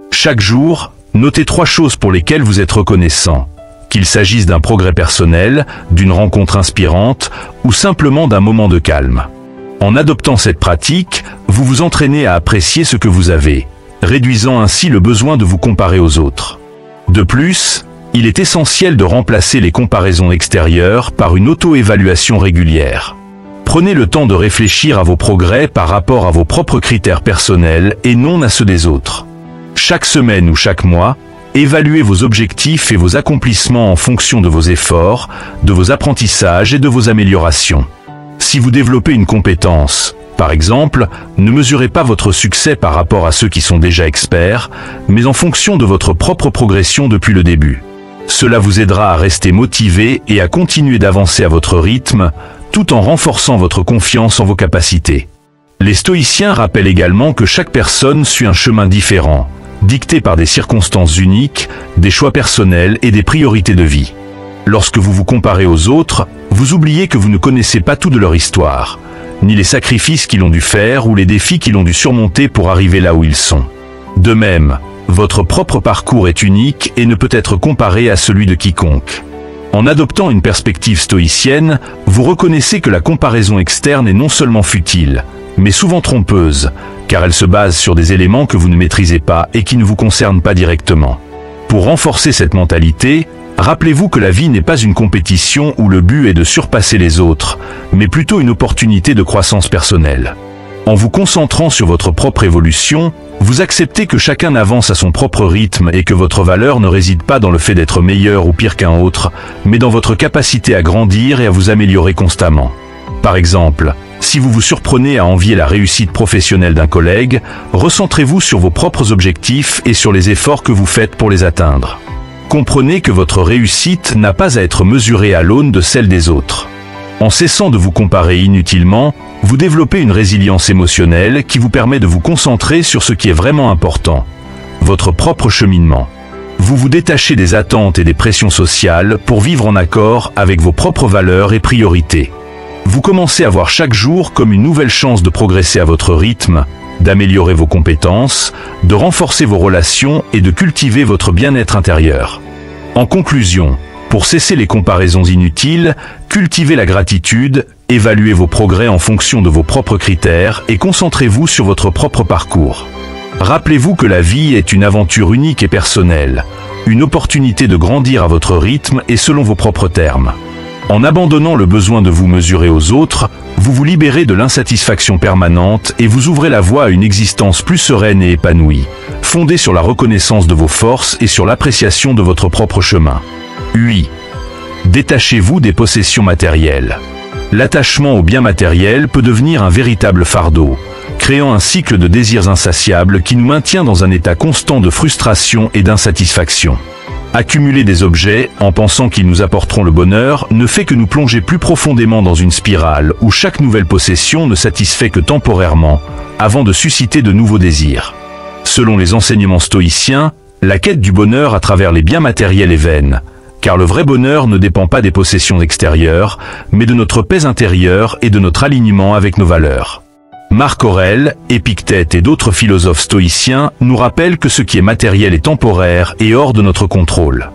Chaque jour, notez 3 choses pour lesquelles vous êtes reconnaissant, qu'il s'agisse d'un progrès personnel, d'une rencontre inspirante ou simplement d'un moment de calme. En adoptant cette pratique, vous vous entraînez à apprécier ce que vous avez, réduisant ainsi le besoin de vous comparer aux autres. De plus, il est essentiel de remplacer les comparaisons extérieures par une auto-évaluation régulière. Prenez le temps de réfléchir à vos progrès par rapport à vos propres critères personnels et non à ceux des autres. Chaque semaine ou chaque mois, évaluez vos objectifs et vos accomplissements en fonction de vos efforts, de vos apprentissages et de vos améliorations. Si vous développez une compétence, par exemple, ne mesurez pas votre succès par rapport à ceux qui sont déjà experts, mais en fonction de votre propre progression depuis le début. Cela vous aidera à rester motivé et à continuer d'avancer à votre rythme, tout en renforçant votre confiance en vos capacités. Les stoïciens rappellent également que chaque personne suit un chemin différent, dicté par des circonstances uniques, des choix personnels et des priorités de vie. Lorsque vous vous comparez aux autres, vous oubliez que vous ne connaissez pas tout de leur histoire, ni les sacrifices qu'ils ont dû faire ou les défis qu'ils ont dû surmonter pour arriver là où ils sont. De même, votre propre parcours est unique et ne peut être comparé à celui de quiconque. En adoptant une perspective stoïcienne, vous reconnaissez que la comparaison externe est non seulement futile, mais souvent trompeuse, car elle se base sur des éléments que vous ne maîtrisez pas et qui ne vous concernent pas directement. Pour renforcer cette mentalité, rappelez-vous que la vie n'est pas une compétition où le but est de surpasser les autres, mais plutôt une opportunité de croissance personnelle. En vous concentrant sur votre propre évolution, vous acceptez que chacun avance à son propre rythme et que votre valeur ne réside pas dans le fait d'être meilleur ou pire qu'un autre, mais dans votre capacité à grandir et à vous améliorer constamment. Par exemple, si vous vous surprenez à envier la réussite professionnelle d'un collègue, recentrez-vous sur vos propres objectifs et sur les efforts que vous faites pour les atteindre. Comprenez que votre réussite n'a pas à être mesurée à l'aune de celle des autres. En cessant de vous comparer inutilement, vous développez une résilience émotionnelle qui vous permet de vous concentrer sur ce qui est vraiment important, votre propre cheminement. Vous vous détachez des attentes et des pressions sociales pour vivre en accord avec vos propres valeurs et priorités. Vous commencez à voir chaque jour comme une nouvelle chance de progresser à votre rythme, d'améliorer vos compétences, de renforcer vos relations et de cultiver votre bien-être intérieur. En conclusion, pour cesser les comparaisons inutiles, cultivez la gratitude, évaluez vos progrès en fonction de vos propres critères et concentrez-vous sur votre propre parcours. Rappelez-vous que la vie est une aventure unique et personnelle, une opportunité de grandir à votre rythme et selon vos propres termes. En abandonnant le besoin de vous mesurer aux autres, vous vous libérez de l'insatisfaction permanente et vous ouvrez la voie à une existence plus sereine et épanouie, fondée sur la reconnaissance de vos forces et sur l'appréciation de votre propre chemin. 8. Détachez-vous des possessions matérielles. L'attachement aux biens matériels peut devenir un véritable fardeau, créant un cycle de désirs insatiables qui nous maintient dans un état constant de frustration et d'insatisfaction. Accumuler des objets, en pensant qu'ils nous apporteront le bonheur, ne fait que nous plonger plus profondément dans une spirale où chaque nouvelle possession ne satisfait que temporairement, avant de susciter de nouveaux désirs. Selon les enseignements stoïciens, la quête du bonheur à travers les biens matériels est vaine, car le vrai bonheur ne dépend pas des possessions extérieures, mais de notre paix intérieure et de notre alignement avec nos valeurs. Marc Aurèle, Épictète et d'autres philosophes stoïciens nous rappellent que ce qui est matériel est temporaire et hors de notre contrôle.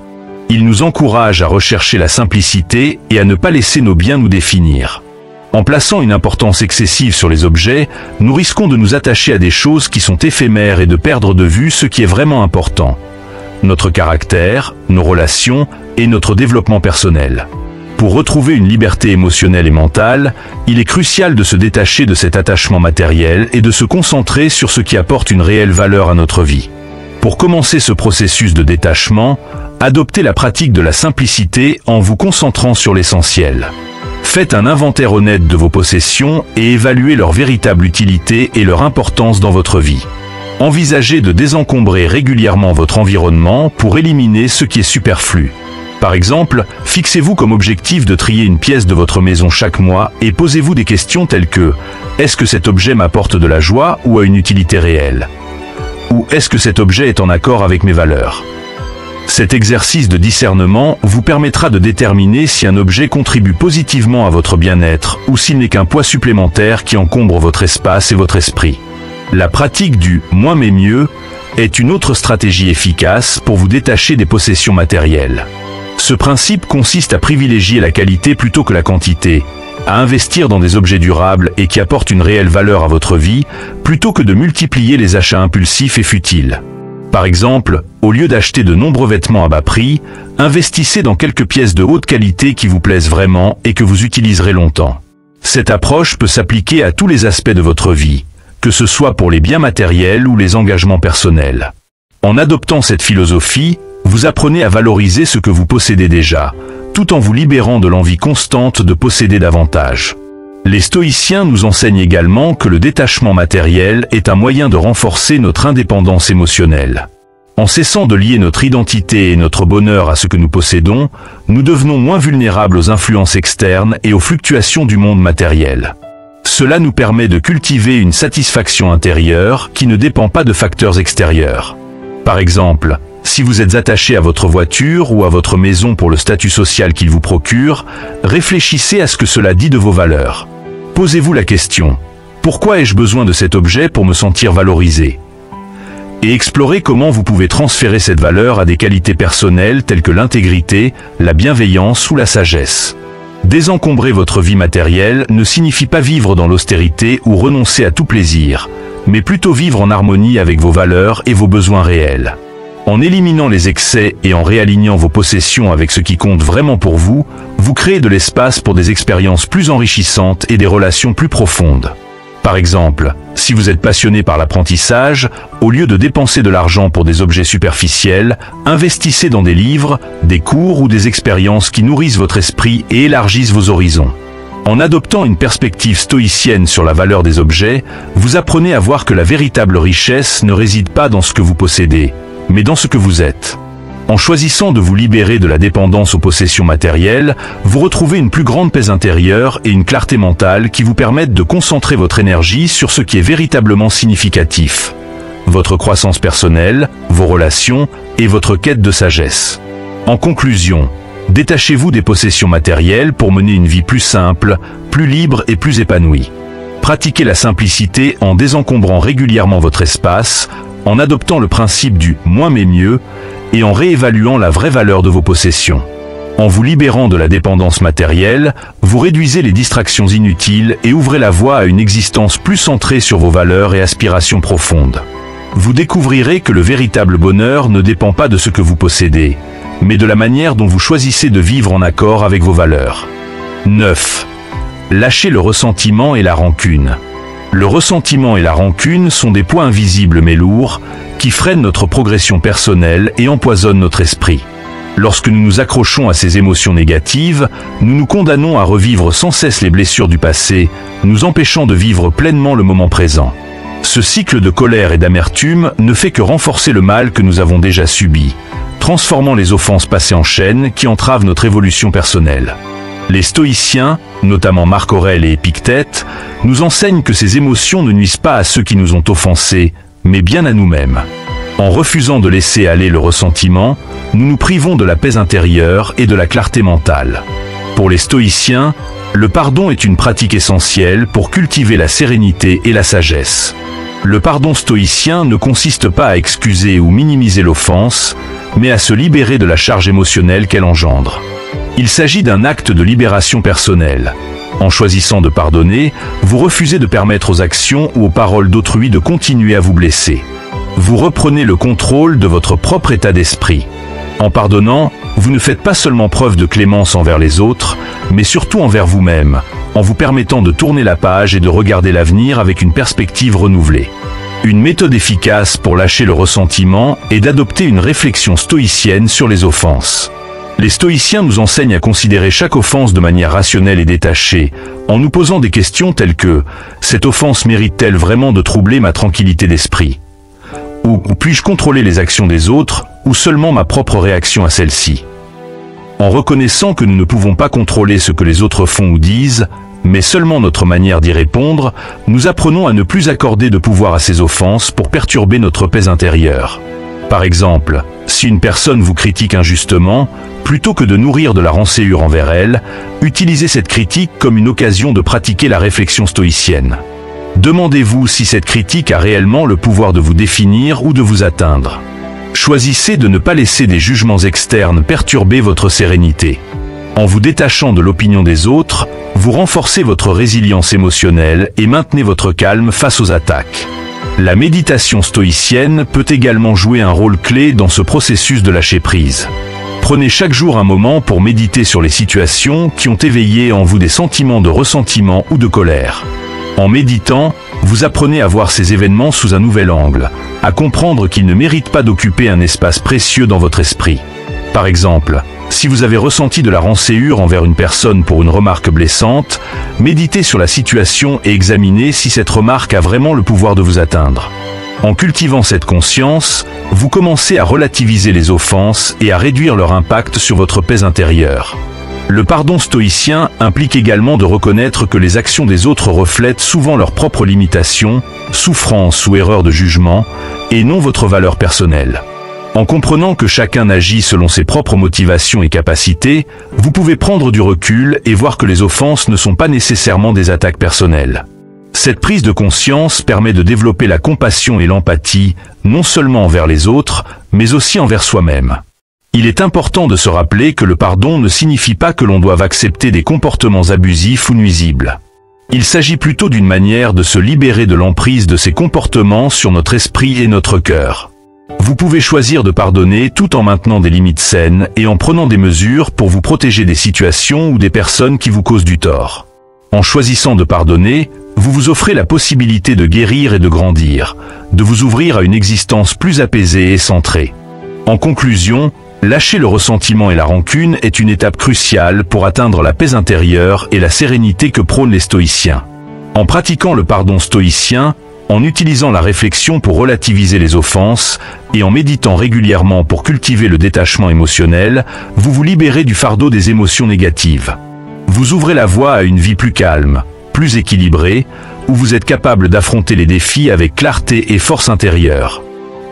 Ils nous encouragent à rechercher la simplicité et à ne pas laisser nos biens nous définir. En plaçant une importance excessive sur les objets, nous risquons de nous attacher à des choses qui sont éphémères et de perdre de vue ce qui est vraiment important: notre caractère, nos relations et notre développement personnel. Pour retrouver une liberté émotionnelle et mentale, il est crucial de se détacher de cet attachement matériel et de se concentrer sur ce qui apporte une réelle valeur à notre vie. Pour commencer ce processus de détachement, adoptez la pratique de la simplicité en vous concentrant sur l'essentiel. Faites un inventaire honnête de vos possessions et évaluez leur véritable utilité et leur importance dans votre vie. Envisagez de désencombrer régulièrement votre environnement pour éliminer ce qui est superflu. Par exemple, fixez-vous comme objectif de trier une pièce de votre maison chaque mois et posez-vous des questions telles que « Est-ce que cet objet m'apporte de la joie ou a une utilité réelle ?» ou « Est-ce que cet objet est en accord avec mes valeurs ?» Cet exercice de discernement vous permettra de déterminer si un objet contribue positivement à votre bien-être ou s'il n'est qu'un poids supplémentaire qui encombre votre espace et votre esprit. La pratique du « moins mais mieux » est une autre stratégie efficace pour vous détacher des possessions matérielles. Ce principe consiste à privilégier la qualité plutôt que la quantité, à investir dans des objets durables et qui apportent une réelle valeur à votre vie, plutôt que de multiplier les achats impulsifs et futiles. Par exemple, au lieu d'acheter de nombreux vêtements à bas prix, investissez dans quelques pièces de haute qualité qui vous plaisent vraiment et que vous utiliserez longtemps. Cette approche peut s'appliquer à tous les aspects de votre vie, que ce soit pour les biens matériels ou les engagements personnels. En adoptant cette philosophie, vous apprenez à valoriser ce que vous possédez déjà, tout en vous libérant de l'envie constante de posséder davantage. Les stoïciens nous enseignent également que le détachement matériel est un moyen de renforcer notre indépendance émotionnelle. En cessant de lier notre identité et notre bonheur à ce que nous possédons, nous devenons moins vulnérables aux influences externes et aux fluctuations du monde matériel. Cela nous permet de cultiver une satisfaction intérieure qui ne dépend pas de facteurs extérieurs. Par exemple, si vous êtes attaché à votre voiture ou à votre maison pour le statut social qu'il vous procure, réfléchissez à ce que cela dit de vos valeurs. Posez-vous la question « Pourquoi ai-je besoin de cet objet pour me sentir valorisé ?» Et explorez comment vous pouvez transférer cette valeur à des qualités personnelles telles que l'intégrité, la bienveillance ou la sagesse. Désencombrer votre vie matérielle ne signifie pas vivre dans l'austérité ou renoncer à tout plaisir, mais plutôt vivre en harmonie avec vos valeurs et vos besoins réels. En éliminant les excès et en réalignant vos possessions avec ce qui compte vraiment pour vous, vous créez de l'espace pour des expériences plus enrichissantes et des relations plus profondes. Par exemple, si vous êtes passionné par l'apprentissage, au lieu de dépenser de l'argent pour des objets superficiels, investissez dans des livres, des cours ou des expériences qui nourrissent votre esprit et élargissent vos horizons. En adoptant une perspective stoïcienne sur la valeur des objets, vous apprenez à voir que la véritable richesse ne réside pas dans ce que vous possédez, mais dans ce que vous êtes. En choisissant de vous libérer de la dépendance aux possessions matérielles, vous retrouvez une plus grande paix intérieure et une clarté mentale qui vous permettent de concentrer votre énergie sur ce qui est véritablement significatif. Votre croissance personnelle, vos relations et votre quête de sagesse. En conclusion, détachez-vous des possessions matérielles pour mener une vie plus simple, plus libre et plus épanouie. Pratiquez la simplicité en désencombrant régulièrement votre espace, en adoptant le principe du « moins mais mieux » et en réévaluant la vraie valeur de vos possessions. En vous libérant de la dépendance matérielle, vous réduisez les distractions inutiles et ouvrez la voie à une existence plus centrée sur vos valeurs et aspirations profondes. Vous découvrirez que le véritable bonheur ne dépend pas de ce que vous possédez, mais de la manière dont vous choisissez de vivre en accord avec vos valeurs. 9. Lâchez le ressentiment et la rancune. Le ressentiment et la rancune sont des poids invisibles mais lourds, qui freinent notre progression personnelle et empoisonnent notre esprit. Lorsque nous nous accrochons à ces émotions négatives, nous nous condamnons à revivre sans cesse les blessures du passé, nous empêchant de vivre pleinement le moment présent. Ce cycle de colère et d'amertume ne fait que renforcer le mal que nous avons déjà subi, transformant les offenses passées en chaînes qui entravent notre évolution personnelle. Les stoïciens, notamment Marc Aurèle et Épictète, nous enseignent que ces émotions ne nuisent pas à ceux qui nous ont offensés, mais bien à nous-mêmes. En refusant de laisser aller le ressentiment, nous nous privons de la paix intérieure et de la clarté mentale. Pour les stoïciens, le pardon est une pratique essentielle pour cultiver la sérénité et la sagesse. Le pardon stoïcien ne consiste pas à excuser ou minimiser l'offense, mais à se libérer de la charge émotionnelle qu'elle engendre. Il s'agit d'un acte de libération personnelle. En choisissant de pardonner, vous refusez de permettre aux actions ou aux paroles d'autrui de continuer à vous blesser. Vous reprenez le contrôle de votre propre état d'esprit. En pardonnant, vous ne faites pas seulement preuve de clémence envers les autres, mais surtout envers vous-même, en vous permettant de tourner la page et de regarder l'avenir avec une perspective renouvelée. Une méthode efficace pour lâcher le ressentiment est d'adopter une réflexion stoïcienne sur les offenses. Les stoïciens nous enseignent à considérer chaque offense de manière rationnelle et détachée, en nous posant des questions telles que « cette offense mérite-t-elle vraiment de troubler ma tranquillité d'esprit ?» ou « puis-je contrôler les actions des autres ou seulement ma propre réaction à celles-ci ?» En reconnaissant que nous ne pouvons pas contrôler ce que les autres font ou disent, mais seulement notre manière d'y répondre, nous apprenons à ne plus accorder de pouvoir à ces offenses pour perturber notre paix intérieure. Par exemple, si une personne vous critique injustement, plutôt que de nourrir de la rancœur envers elle, utilisez cette critique comme une occasion de pratiquer la réflexion stoïcienne. Demandez-vous si cette critique a réellement le pouvoir de vous définir ou de vous atteindre. Choisissez de ne pas laisser des jugements externes perturber votre sérénité. En vous détachant de l'opinion des autres, vous renforcez votre résilience émotionnelle et maintenez votre calme face aux attaques. La méditation stoïcienne peut également jouer un rôle clé dans ce processus de lâcher prise. Prenez chaque jour un moment pour méditer sur les situations qui ont éveillé en vous des sentiments de ressentiment ou de colère. En méditant, vous apprenez à voir ces événements sous un nouvel angle, à comprendre qu'ils ne méritent pas d'occuper un espace précieux dans votre esprit. Par exemple, si vous avez ressenti de la rancœur envers une personne pour une remarque blessante, méditez sur la situation et examinez si cette remarque a vraiment le pouvoir de vous atteindre. En cultivant cette conscience, vous commencez à relativiser les offenses et à réduire leur impact sur votre paix intérieure. Le pardon stoïcien implique également de reconnaître que les actions des autres reflètent souvent leurs propres limitations, souffrances ou erreurs de jugement, et non votre valeur personnelle. En comprenant que chacun agit selon ses propres motivations et capacités, vous pouvez prendre du recul et voir que les offenses ne sont pas nécessairement des attaques personnelles. Cette prise de conscience permet de développer la compassion et l'empathie, non seulement envers les autres, mais aussi envers soi-même. Il est important de se rappeler que le pardon ne signifie pas que l'on doive accepter des comportements abusifs ou nuisibles. Il s'agit plutôt d'une manière de se libérer de l'emprise de ces comportements sur notre esprit et notre cœur. Vous pouvez choisir de pardonner tout en maintenant des limites saines et en prenant des mesures pour vous protéger des situations ou des personnes qui vous causent du tort. En choisissant de pardonner, vous vous offrez la possibilité de guérir et de grandir, de vous ouvrir à une existence plus apaisée et centrée. En conclusion, lâcher le ressentiment et la rancune est une étape cruciale pour atteindre la paix intérieure et la sérénité que prônent les stoïciens. En pratiquant le pardon stoïcien, en utilisant la réflexion pour relativiser les offenses et en méditant régulièrement pour cultiver le détachement émotionnel, vous vous libérez du fardeau des émotions négatives. Vous ouvrez la voie à une vie plus calme, plus équilibrée, où vous êtes capable d'affronter les défis avec clarté et force intérieure.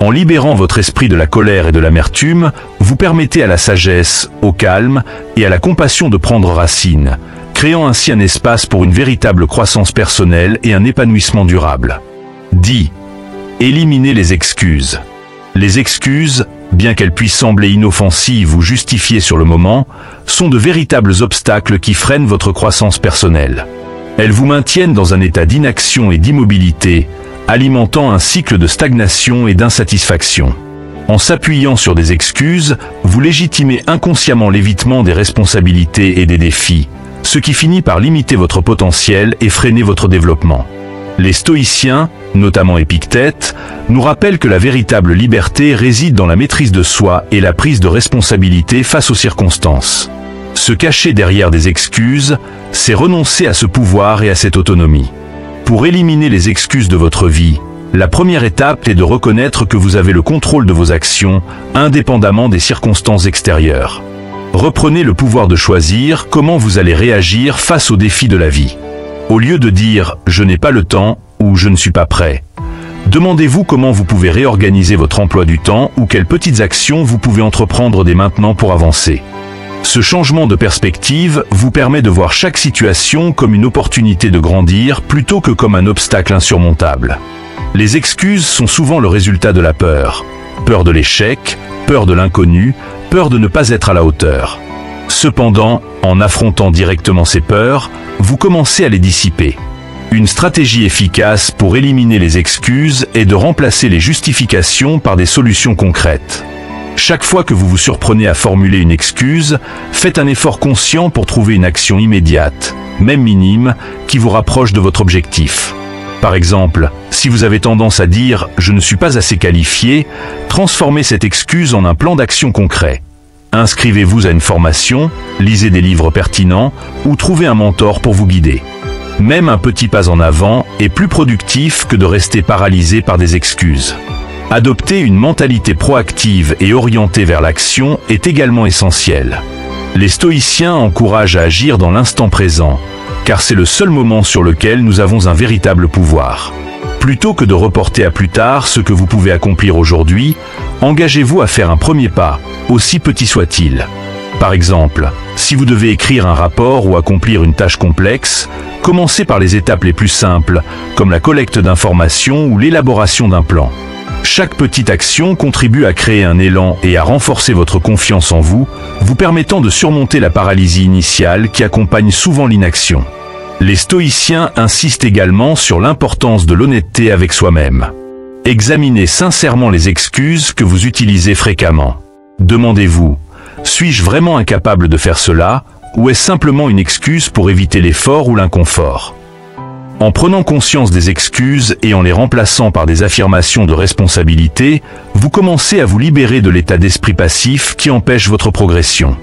En libérant votre esprit de la colère et de l'amertume, vous permettez à la sagesse, au calme et à la compassion de prendre racine, créant ainsi un espace pour une véritable croissance personnelle et un épanouissement durable. 10. Éliminez les excuses. Les excuses, bien qu'elles puissent sembler inoffensives ou justifiées sur le moment, sont de véritables obstacles qui freinent votre croissance personnelle. Elles vous maintiennent dans un état d'inaction et d'immobilité, alimentant un cycle de stagnation et d'insatisfaction. En s'appuyant sur des excuses, vous légitimez inconsciemment l'évitement des responsabilités et des défis, ce qui finit par limiter votre potentiel et freiner votre développement. Les stoïciens, notamment Épictète, nous rappellent que la véritable liberté réside dans la maîtrise de soi et la prise de responsabilité face aux circonstances. Se cacher derrière des excuses, c'est renoncer à ce pouvoir et à cette autonomie. Pour éliminer les excuses de votre vie, la première étape est de reconnaître que vous avez le contrôle de vos actions, indépendamment des circonstances extérieures. Reprenez le pouvoir de choisir comment vous allez réagir face aux défis de la vie. Au lieu de dire « je n'ai pas le temps » ou « je ne suis pas prêt », demandez-vous comment vous pouvez réorganiser votre emploi du temps ou quelles petites actions vous pouvez entreprendre dès maintenant pour avancer. Ce changement de perspective vous permet de voir chaque situation comme une opportunité de grandir plutôt que comme un obstacle insurmontable. Les excuses sont souvent le résultat de la peur. Peur de l'échec, peur de l'inconnu, peur de ne pas être à la hauteur. Cependant, en affrontant directement ces peurs, vous commencez à les dissiper. Une stratégie efficace pour éliminer les excuses est de remplacer les justifications par des solutions concrètes. Chaque fois que vous vous surprenez à formuler une excuse, faites un effort conscient pour trouver une action immédiate, même minime, qui vous rapproche de votre objectif. Par exemple, si vous avez tendance à dire « je ne suis pas assez qualifié », transformez cette excuse en un plan d'action concret. Inscrivez-vous à une formation, lisez des livres pertinents ou trouvez un mentor pour vous guider. Même un petit pas en avant est plus productif que de rester paralysé par des excuses. Adopter une mentalité proactive et orientée vers l'action est également essentiel. Les stoïciens encouragent à agir dans l'instant présent, car c'est le seul moment sur lequel nous avons un véritable pouvoir. Plutôt que de reporter à plus tard ce que vous pouvez accomplir aujourd'hui, engagez-vous à faire un premier pas, aussi petit soit-il. Par exemple, si vous devez écrire un rapport ou accomplir une tâche complexe, commencez par les étapes les plus simples, comme la collecte d'informations ou l'élaboration d'un plan. Chaque petite action contribue à créer un élan et à renforcer votre confiance en vous, vous permettant de surmonter la paralysie initiale qui accompagne souvent l'inaction. Les stoïciens insistent également sur l'importance de l'honnêteté avec soi-même. Examinez sincèrement les excuses que vous utilisez fréquemment. Demandez-vous, suis-je vraiment incapable de faire cela, ou est-ce simplement une excuse pour éviter l'effort ou l'inconfort ? En prenant conscience des excuses et en les remplaçant par des affirmations de responsabilité, vous commencez à vous libérer de l'état d'esprit passif qui empêche votre progression.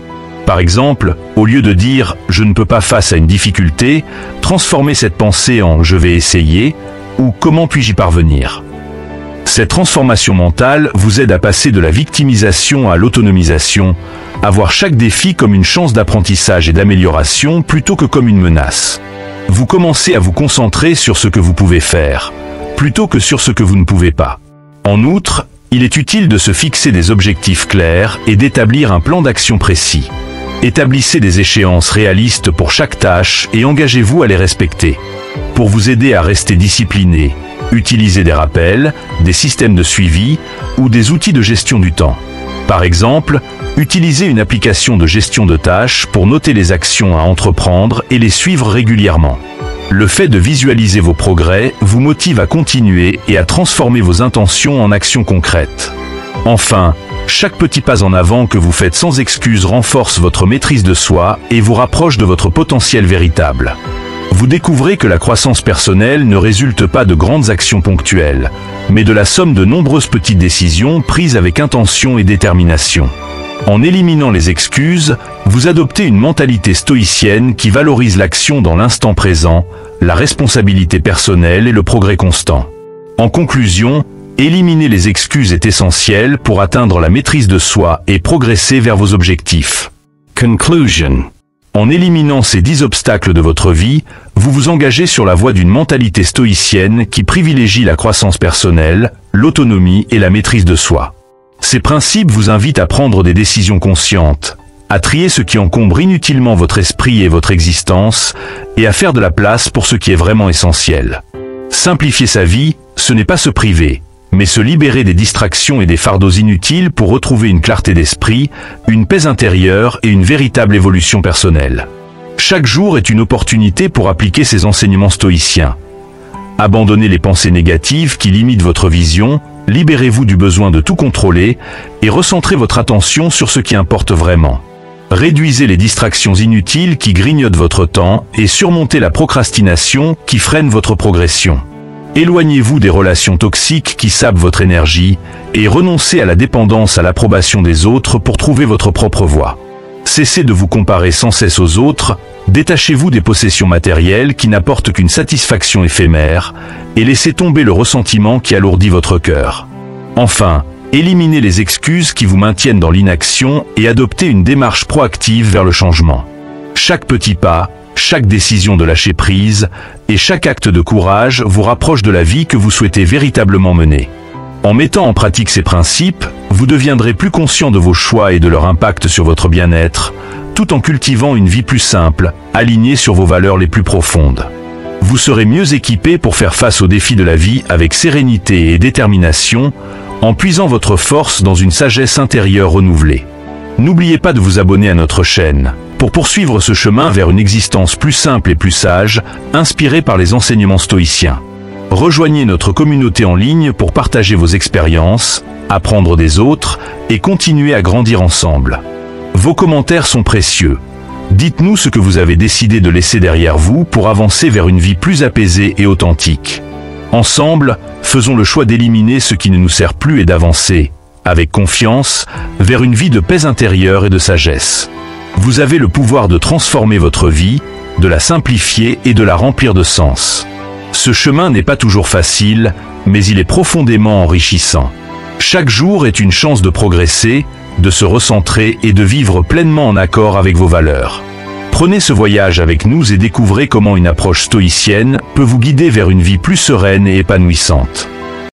Par exemple, au lieu de dire « je ne peux pas face à une difficulté », transformez cette pensée en « je vais essayer » ou « comment puis-je y parvenir ». Cette transformation mentale vous aide à passer de la victimisation à l'autonomisation, à voir chaque défi comme une chance d'apprentissage et d'amélioration plutôt que comme une menace. Vous commencez à vous concentrer sur ce que vous pouvez faire, plutôt que sur ce que vous ne pouvez pas. En outre, il est utile de se fixer des objectifs clairs et d'établir un plan d'action précis. Établissez des échéances réalistes pour chaque tâche et engagez-vous à les respecter. Pour vous aider à rester discipliné, utilisez des rappels, des systèmes de suivi ou des outils de gestion du temps. Par exemple, utilisez une application de gestion de tâches pour noter les actions à entreprendre et les suivre régulièrement. Le fait de visualiser vos progrès vous motive à continuer et à transformer vos intentions en actions concrètes. Enfin, chaque petit pas en avant que vous faites sans excuse renforce votre maîtrise de soi et vous rapproche de votre potentiel véritable. Vous découvrez que la croissance personnelle ne résulte pas de grandes actions ponctuelles, mais de la somme de nombreuses petites décisions prises avec intention et détermination. En éliminant les excuses, vous adoptez une mentalité stoïcienne qui valorise l'action dans l'instant présent, la responsabilité personnelle et le progrès constant. En conclusion, éliminer les excuses est essentiel pour atteindre la maîtrise de soi et progresser vers vos objectifs. Conclusion. En éliminant ces 10 obstacles de votre vie, vous vous engagez sur la voie d'une mentalité stoïcienne qui privilégie la croissance personnelle, l'autonomie et la maîtrise de soi. Ces principes vous invitent à prendre des décisions conscientes, à trier ce qui encombre inutilement votre esprit et votre existence, et à faire de la place pour ce qui est vraiment essentiel. Simplifier sa vie, ce n'est pas se priver, mais se libérer des distractions et des fardeaux inutiles pour retrouver une clarté d'esprit, une paix intérieure et une véritable évolution personnelle. Chaque jour est une opportunité pour appliquer ces enseignements stoïciens. Abandonnez les pensées négatives qui limitent votre vision, libérez-vous du besoin de tout contrôler et recentrez votre attention sur ce qui importe vraiment. Réduisez les distractions inutiles qui grignotent votre temps et surmontez la procrastination qui freine votre progression. Éloignez-vous des relations toxiques qui sapent votre énergie et renoncez à la dépendance à l'approbation des autres pour trouver votre propre voie. Cessez de vous comparer sans cesse aux autres, détachez-vous des possessions matérielles qui n'apportent qu'une satisfaction éphémère et laissez tomber le ressentiment qui alourdit votre cœur. Enfin, éliminez les excuses qui vous maintiennent dans l'inaction et adoptez une démarche proactive vers le changement. Chaque petit pas, chaque décision de lâcher prise et chaque acte de courage vous rapproche de la vie que vous souhaitez véritablement mener. En mettant en pratique ces principes, vous deviendrez plus conscient de vos choix et de leur impact sur votre bien-être, tout en cultivant une vie plus simple, alignée sur vos valeurs les plus profondes. Vous serez mieux équipé pour faire face aux défis de la vie avec sérénité et détermination, en puisant votre force dans une sagesse intérieure renouvelée. N'oubliez pas de vous abonner à notre chaîne, pour poursuivre ce chemin vers une existence plus simple et plus sage, inspirée par les enseignements stoïciens. Rejoignez notre communauté en ligne pour partager vos expériences, apprendre des autres et continuer à grandir ensemble. Vos commentaires sont précieux. Dites-nous ce que vous avez décidé de laisser derrière vous pour avancer vers une vie plus apaisée et authentique. Ensemble, faisons le choix d'éliminer ce qui ne nous sert plus et d'avancer, avec confiance, vers une vie de paix intérieure et de sagesse. Vous avez le pouvoir de transformer votre vie, de la simplifier et de la remplir de sens. Ce chemin n'est pas toujours facile, mais il est profondément enrichissant. Chaque jour est une chance de progresser, de se recentrer et de vivre pleinement en accord avec vos valeurs. Prenez ce voyage avec nous et découvrez comment une approche stoïcienne peut vous guider vers une vie plus sereine et épanouissante.